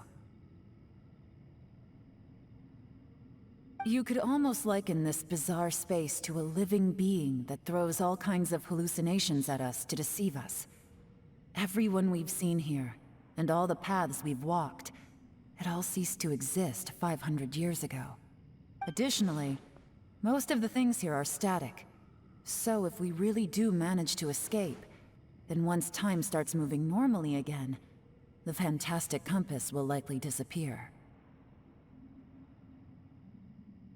You could almost liken this bizarre space to a living being that throws all kinds of hallucinations at us to deceive us. Everyone we've seen here, and all the paths we've walked, it all ceased to exist 500 years ago. Additionally, most of the things here are static. So if we really do manage to escape, then once time starts moving normally again, the fantastic compass will likely disappear.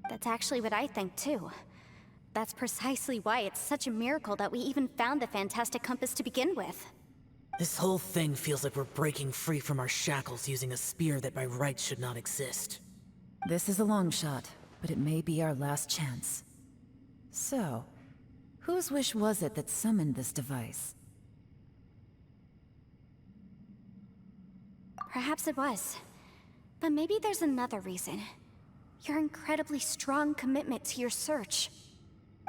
That's actually what I think too. That's precisely why it's such a miracle that we even found the fantastic compass to begin with. This whole thing feels like we're breaking free from our shackles using a spear that by rights should not exist. This is a long shot, but it may be our last chance. So, whose wish was it that summoned this device? Perhaps it was. But maybe there's another reason. Your incredibly strong commitment to your search.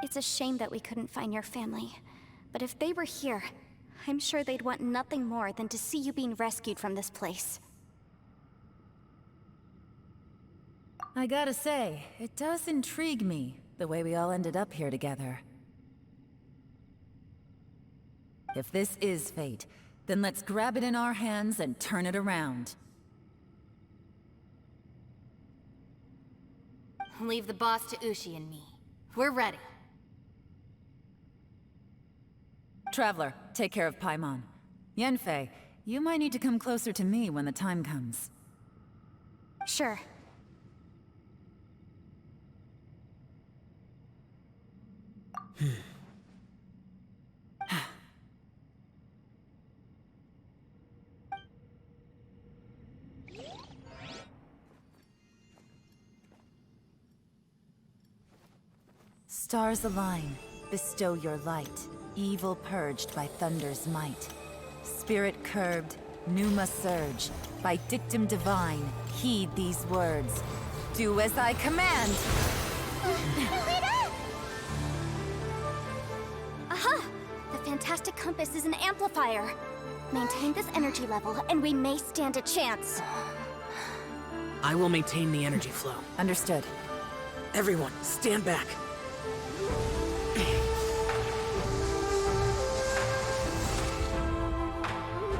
It's a shame that we couldn't find your family. But if they were here, I'm sure they'd want nothing more than to see you being rescued from this place. I gotta say, it does intrigue me, the way we all ended up here together. If this is fate, Then let's grab it in our hands and turn it around. Leave the boss to Ushi and me. We're ready. Traveler, take care of Paimon. Yanfei, you might need to come closer to me when the time comes. Sure. Stars align, bestow your light. Evil purged by thunder's might. Spirit curbed, pneuma surge. By dictum divine, heed these words. Do as I command! Aha! The fantastic compass is an amplifier. Maintain this energy level, and we may stand a chance. I will maintain the energy flow. Understood. Everyone, stand back.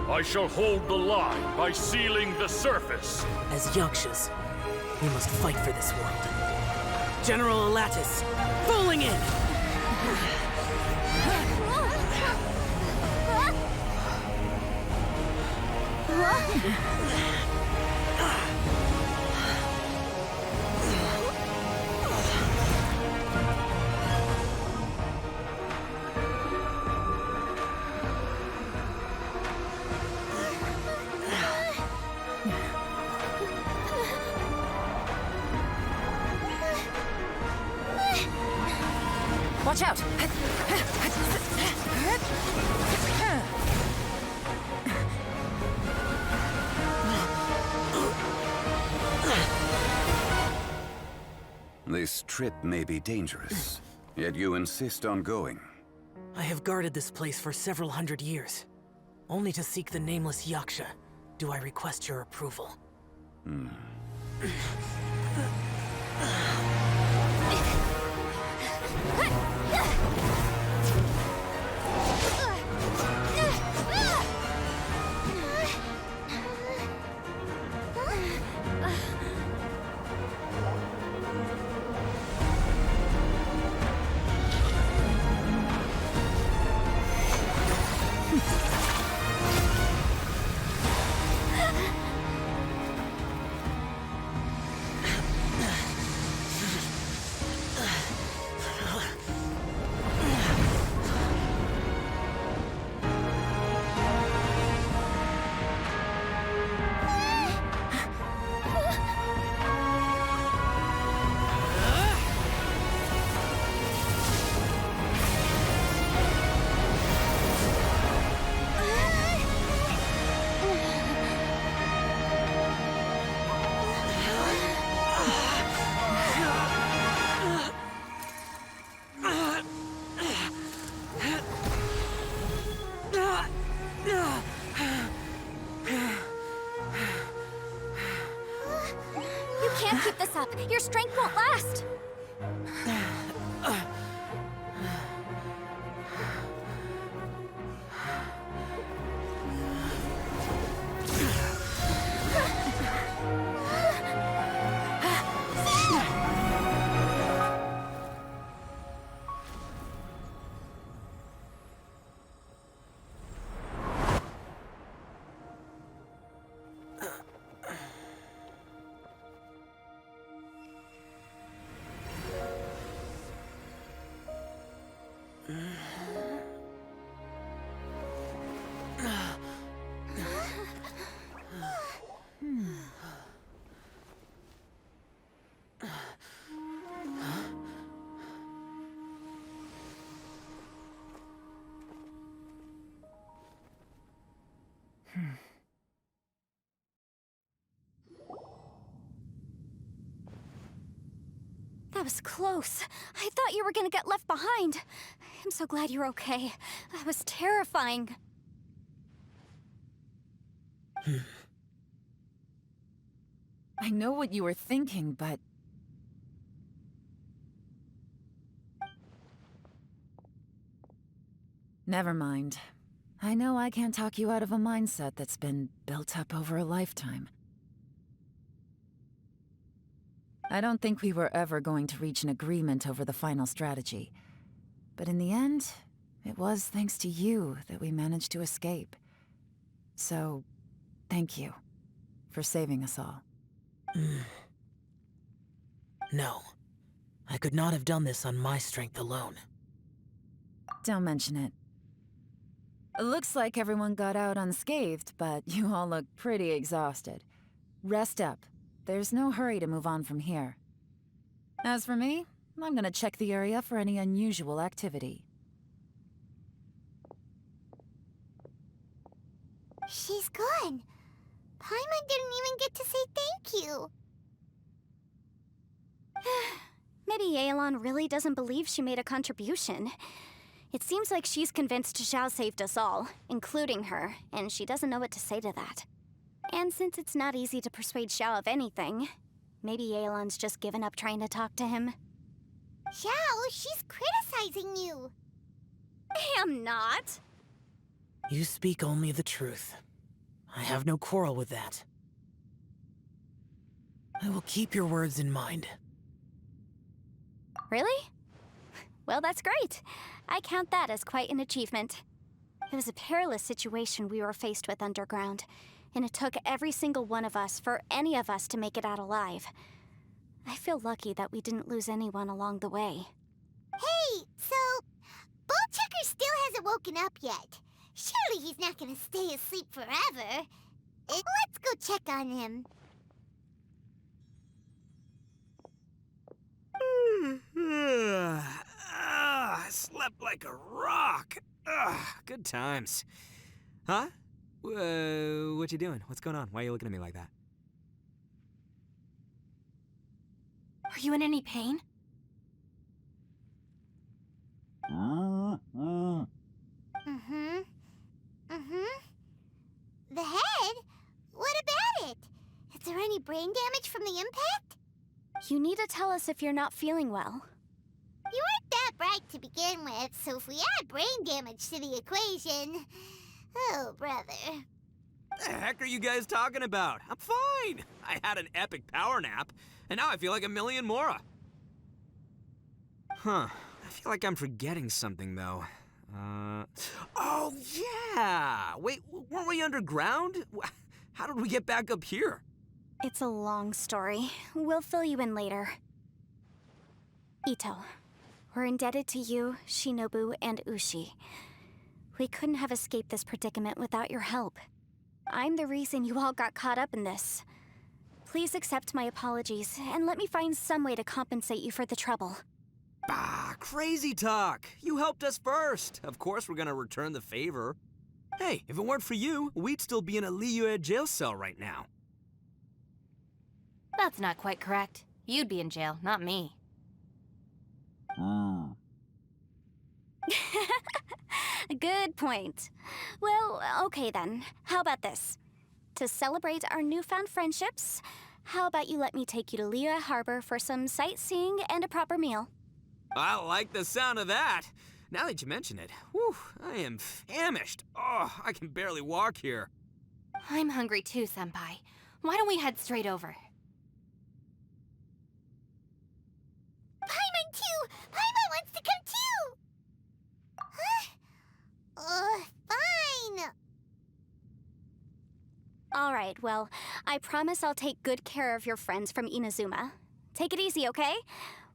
I shall hold the line by sealing the surface. As Yakshas, we must fight for this world. General Alatus, falling in! Watch out! This trip may be dangerous, yet you insist on going. I have guarded this place for several hundred years. Only to seek the nameless Yaksha do I request your approval. Can't keep this up. Your strength won't last. That was close. I thought you were gonna get left behind. I'm so glad you're okay. That was terrifying. I know what you were thinking, but... Never mind. I know I can't talk you out of a mindset that's been built up over a lifetime. I don't think we were ever going to reach an agreement over the final strategy. But in the end, it was thanks to you that we managed to escape. So, thank you for saving us all. No. I could not have done this on my strength alone. Don't mention it. Looks like everyone got out unscathed, but you all look pretty exhausted. Rest up. There's no hurry to move on from here. As for me, I'm gonna check the area for any unusual activity. She's gone. Paimon didn't even get to say thank you. Maybe Yelan really doesn't believe she made a contribution. It seems like she's convinced Xiao saved us all, including her, and she doesn't know what to say to that. And since it's not easy to persuade Xiao of anything, maybe Yelan's just given up trying to talk to him. Xiao, she's criticizing you. I am not. You speak only the truth. I have no quarrel with that. I will keep your words in mind. Really? Well, that's great. I count that as quite an achievement. It was a perilous situation we were faced with underground, and it took every single one of us for any of us to make it out alive. I feel lucky that we didn't lose anyone along the way. Hey, so... Ballchecker still hasn't woken up yet. Surely he's not gonna stay asleep forever. Let's go check on him. I slept like a rock. Good times. Huh? What you doing? What's going on? Why are you looking at me like that? Are you in any pain? The head? What about it? Is there any brain damage from the impact? You need to tell us if you're not feeling well. You weren't that bright to begin with, so if we add brain damage to the equation... Oh, brother. The heck are you guys talking about? I'm fine. I had an epic power nap, and now I feel like a million more. Huh. I feel like I'm forgetting something, though. Oh, yeah! Wait, weren't we underground? How did we get back up here? It's a long story. We'll fill you in later. Ito, we're indebted to you, Shinobu, and Ushi. We couldn't have escaped this predicament without your help. I'm the reason you all got caught up in this. Please accept my apologies, and let me find some way to compensate you for the trouble. Bah, crazy talk! You helped us first! Of course we're gonna return the favor. Hey, if it weren't for you, we'd still be in a Liyue jail cell right now. That's not quite correct. You'd be in jail, not me. Good point. Well, okay then. How about this? To celebrate our newfound friendships, how about you let me take you to Liyue Harbor for some sightseeing and a proper meal? I like the sound of that. Now that you mention it, whew, I am famished. Oh, I can barely walk here. I'm hungry too, Senpai. Why don't we head straight over? Paimon too! Paimon wants to come too! Huh? Fine! Alright, well, I promise I'll take good care of your friends from Inazuma. Take it easy, okay?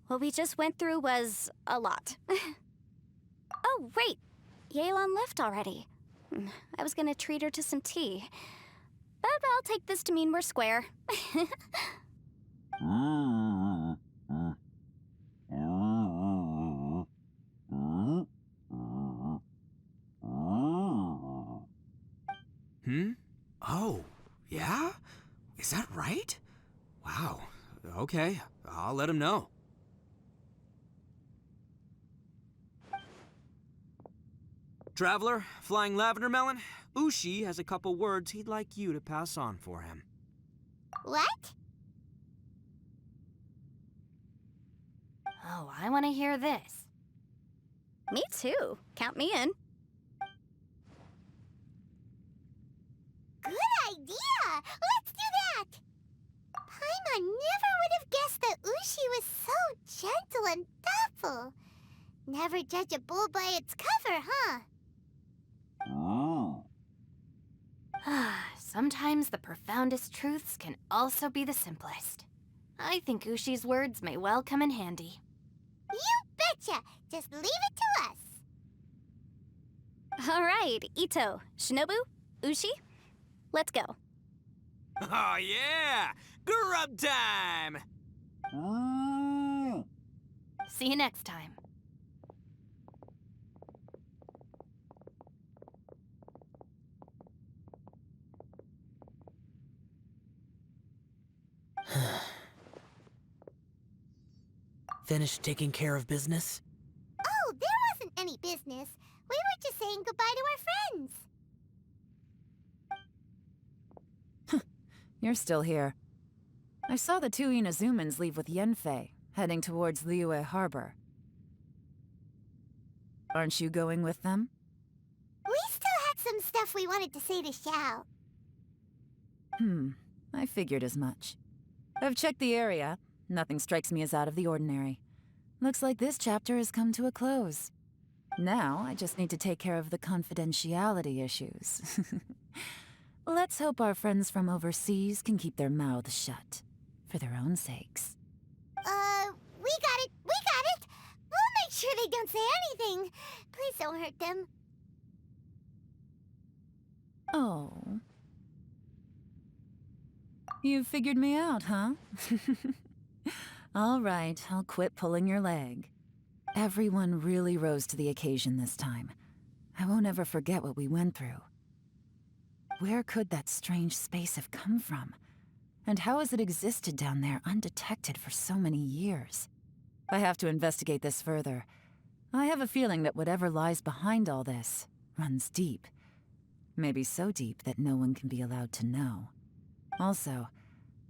What we just went through was a lot. Oh, wait! Yelan left already. I was gonna treat her to some tea. But I'll take this to mean we're square. Oh, yeah? Is that right? Wow. Okay, I'll let him know. Traveler, Flying Lavender Melon, Ushi has a couple words he'd like you to pass on for him. What? Oh, I want to hear this. Me too. Count me in. Good idea! Let's do that! Paimon never would have guessed that Ushi was so gentle and thoughtful. Never judge a bull by its cover, huh? Sometimes the profoundest truths can also be the simplest. I think Ushi's words may well come in handy. You betcha! Just leave it to us! All right, Ito, Shinobu, Ushi, let's go. Oh, yeah! Grub time! See you next time. Finished taking care of business? Oh, there wasn't any business. We were just saying goodbye to our friends. You're still here. I saw the two Inazumans leave with Yanfei, heading towards Liyue Harbor. Aren't you going with them? We still had some stuff we wanted to say to Xiao. I figured as much. I've checked the area. Nothing strikes me as out of the ordinary. Looks like this chapter has come to a close. Now, I just need to take care of the confidentiality issues. Let's hope our friends from overseas can keep their mouths shut. For their own sakes. We got it! We got it! We'll make sure they don't say anything. Please don't hurt them. Oh. You figured me out, huh? All right, I'll quit pulling your leg. Everyone really rose to the occasion this time. I won't ever forget what we went through. Where could that strange space have come from? And how has it existed down there undetected for so many years? I have to investigate this further. I have a feeling that whatever lies behind all this runs deep. Maybe so deep that no one can be allowed to know. Also,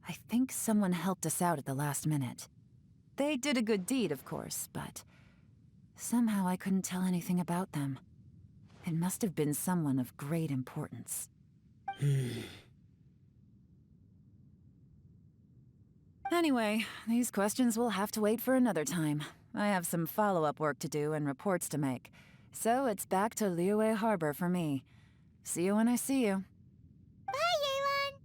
I think someone helped us out at the last minute. They did a good deed, of course, but somehow I couldn't tell anything about them. It must have been someone of great importance. Anyway, these questions will have to wait for another time. I have some follow-up work to do and reports to make. So it's back to Liyue Harbor for me. See you when I see you. Bye, Yelan!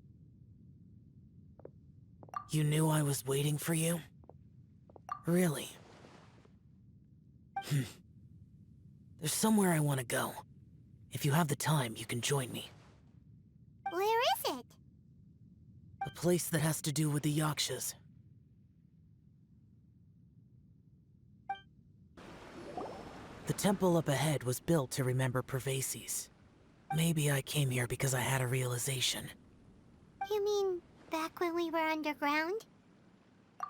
You knew I was waiting for you? Really? There's somewhere I want to go. If you have the time, you can join me. Where is it? A place that has to do with the Yakshas. The temple up ahead was built to remember Pervases. Maybe I came here because I had a realization. You mean back when we were underground?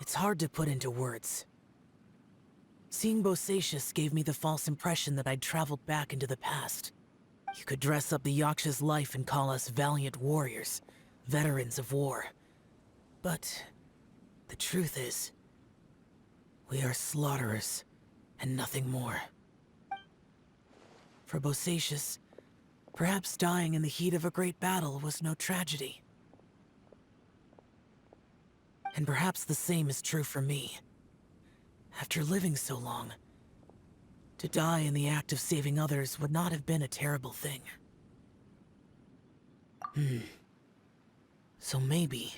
It's hard to put into words. Seeing Bosacius gave me the false impression that I'd traveled back into the past. You could dress up the Yaksha's life and call us valiant warriors, veterans of war. But the truth is, we are slaughterers and nothing more. For Bosacius, perhaps dying in the heat of a great battle was no tragedy. And perhaps the same is true for me. After living so long, to die in the act of saving others would not have been a terrible thing. So maybe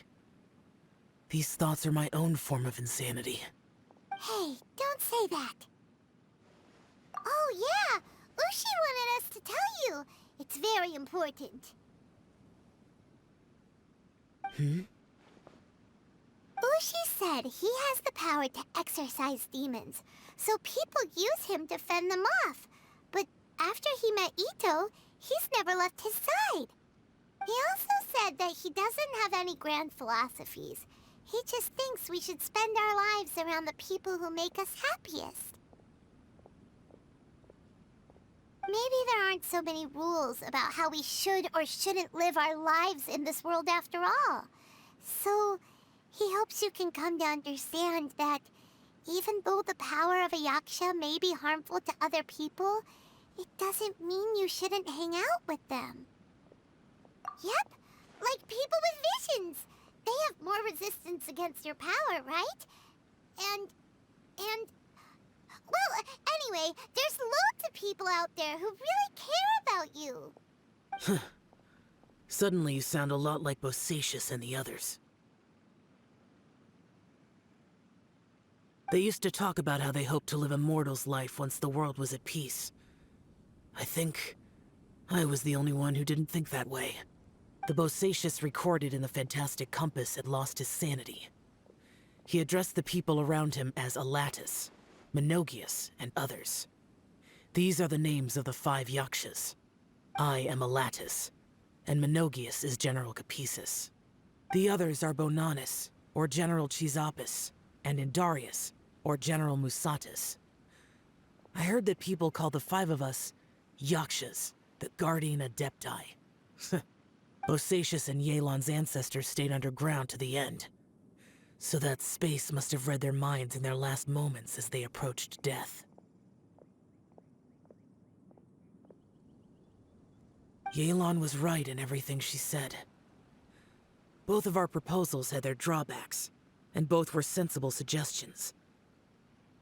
these thoughts are my own form of insanity. Hey, don't say that. Oh yeah! Ushi wanted us to tell you. It's very important. Ushi said he has the power to exorcise demons, so people use him to fend them off. But after he met Ito, he's never left his side. He also said that he doesn't have any grand philosophies. He just thinks we should spend our lives around the people who make us happiest. Maybe there aren't so many rules about how we should or shouldn't live our lives in this world after all. So, he hopes you can come to understand that even though the power of a Yaksha may be harmful to other people, it doesn't mean you shouldn't hang out with them. Yep, Like people with visions. They have more resistance against your power, right? Well, anyway, there's loads of people out there who really care about you. Suddenly you sound a lot like Bosacius and the others. They used to talk about how they hoped to live a mortal's life once the world was at peace. I think I was the only one who didn't think that way. The Bosacius recorded in the Fantastic Compass had lost his sanity. He addressed the people around him as Alatus, Menogius, and others. These are the names of the 5 Yakshas. I am Alatus, and Menogius is General Capesus. The others are Bonanis, or General Chisapis, and Indarius, or General Musatus. I heard that people call the 5 of us Yakshas, the Guardian Adepti. Bosacius and Yelan's ancestors stayed underground to the end. So that space must have read their minds in their last moments as they approached death. Yelan was right in everything she said. Both of our proposals had their drawbacks, and both were sensible suggestions.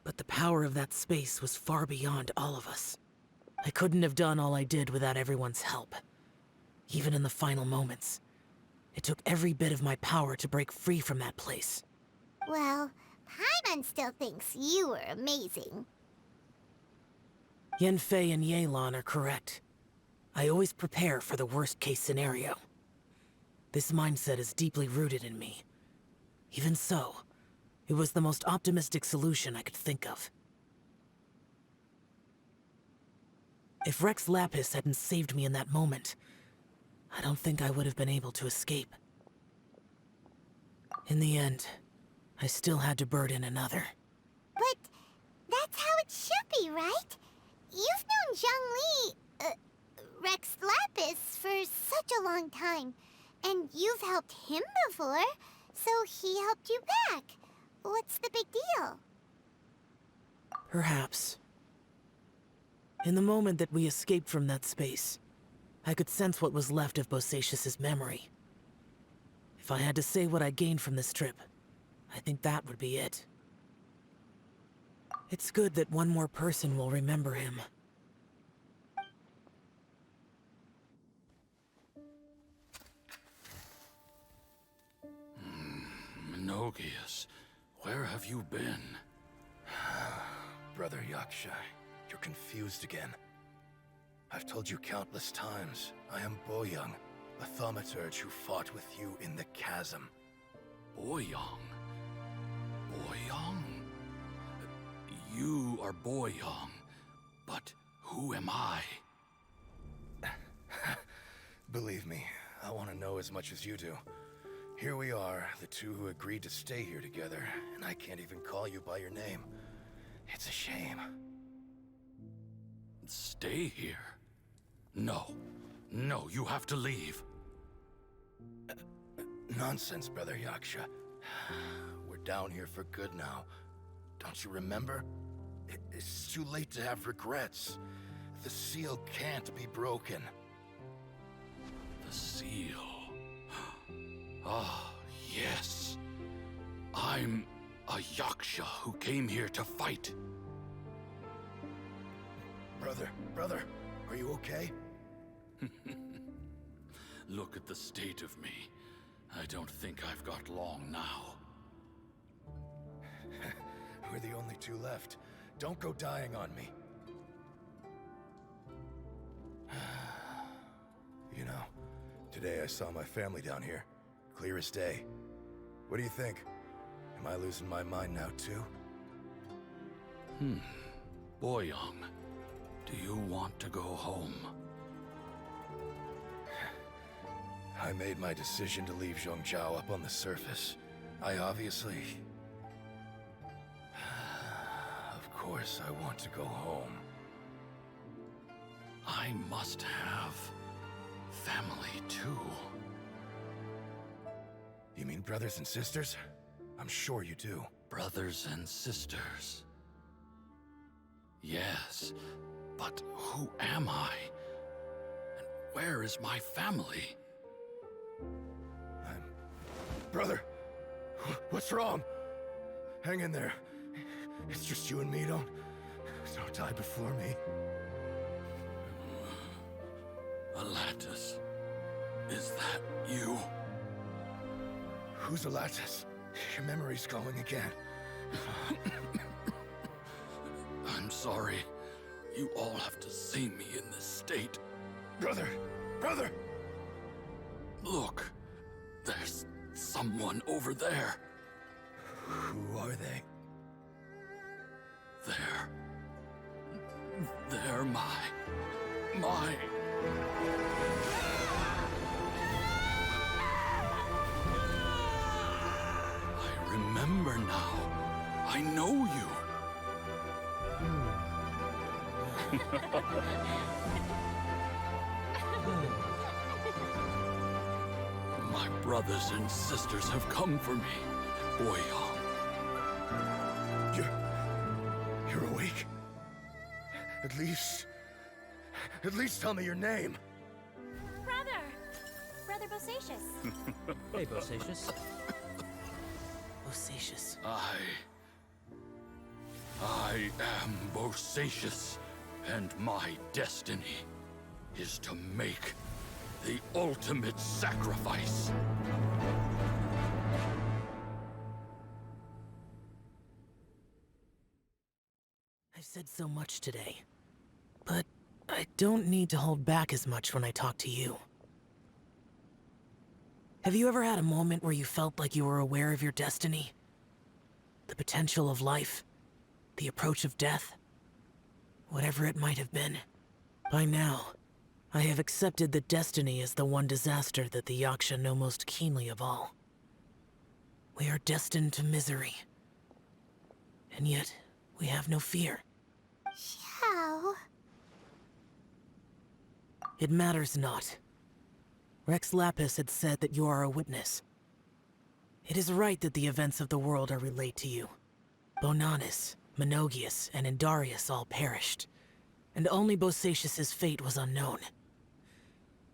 But the power of that space was far beyond all of us. I couldn't have done all I did without everyone's help. Even in the final moments, it took every bit of my power to break free from that place. Well, Paimon still thinks you were amazing. Yanfei and Yelan are correct. I always prepare for the worst-case scenario. This mindset is deeply rooted in me. Even so, it was the most optimistic solution I could think of. If Rex Lapis hadn't saved me in that moment, I don't think I would have been able to escape. In the end, I still had to burden another. But that's how it should be, right? You've known Zhongli, Rex Lapis, for such a long time. And you've helped him before, so he helped you back. What's the big deal? Perhaps. In the moment that we escaped from that space, I could sense what was left of Bosacius's memory. If I had to say what I gained from this trip, I think that would be it. It's good that one more person will remember him. Menogius, where have you been? Brother Yaksha, you're confused again. I've told you countless times, I am Boyoung, a thaumaturge who fought with you in the chasm. Boyoung? Boyoung? You are Boyoung, but who am I? Believe me, I want to know as much as you do. Here we are, the two who agreed to stay here together, and I can't even call you by your name. It's a shame. Stay here? No. No, you have to leave. Nonsense, Brother Yaksha. We're down here for good now. Don't you remember? It's too late to have regrets. The seal can't be broken. The seal. Ah, yes. I'm a Yaksha who came here to fight. Brother, are you okay? Look at the state of me. I don't think I've got long now. We're the only two left. Don't go dying on me. You know, today I saw my family down here. Clear as day. What do you think? Am I losing my mind now too? Boyoung, do you want to go home? I made my decision to leave Zhongzhou up on the surface. I obviously... Of course I want to go home. I must have family too. You mean brothers and sisters? I'm sure you do. Brothers and sisters. Yes, but who am I? And where is my family? Brother, what's wrong? Hang in there. It's just you and me, don't die before me. Alatus, is that you? Who's Alatus? Your memory's going again. I'm sorry. You all have to see me in this state. Brother! Look, there's someone over there. Who are they? They're my... I remember now. I know you. My brothers and sisters have come for me, Boyong. You're awake? At least tell me your name. Brother Bosacius. Hey, Bosacius. Bosacius. I am Bosacius, and my destiny is to make the ultimate sacrifice. I've said so much today, but I don't need to hold back as much when I talk to you. Have you ever had a moment where you felt like you were aware of your destiny? The potential of life? The approach of death? Whatever it might have been. By now, I have accepted that destiny is the one disaster that the Yaksha know most keenly of all. We are destined to misery. And yet, we have no fear. Xiao. It matters not. Rex Lapis had said that you are a witness. It is right that the events of the world are relayed to you. Bonanis, Menogius, and Indarius all perished, and only Bosacius's fate was unknown.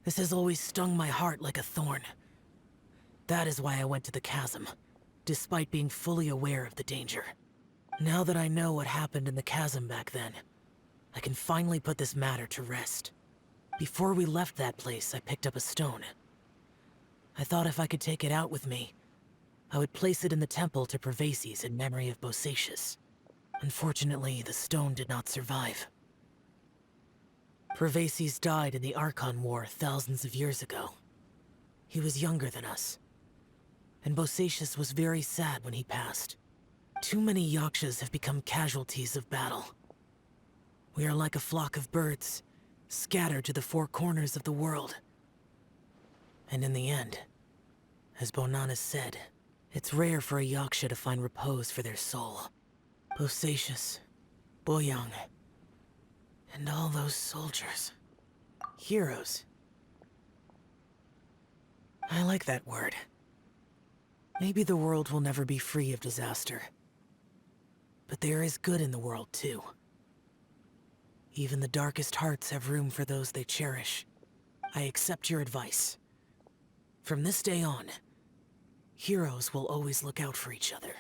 This has always stung my heart like a thorn. That is why I went to the chasm, despite being fully aware of the danger. Now that I know what happened in the chasm back then, I can finally put this matter to rest. Before we left that place, I picked up a stone. I thought if I could take it out with me, I would place it in the temple to Pervases in memory of Bosacius. Unfortunately, the stone did not survive. Pervases died in the Archon War thousands of years ago. He was younger than us, and Bosacius was very sad when he passed. Too many Yakshas have become casualties of battle. We are like a flock of birds, scattered to the four corners of the world. And in the end, as Bonanis said, it's rare for a Yaksha to find repose for their soul. Bosacius, Boyong, and all those soldiers. Heroes. I like that word. Maybe the world will never be free of disaster. But there is good in the world, too. Even the darkest hearts have room for those they cherish. I accept your advice. From this day on, heroes will always look out for each other.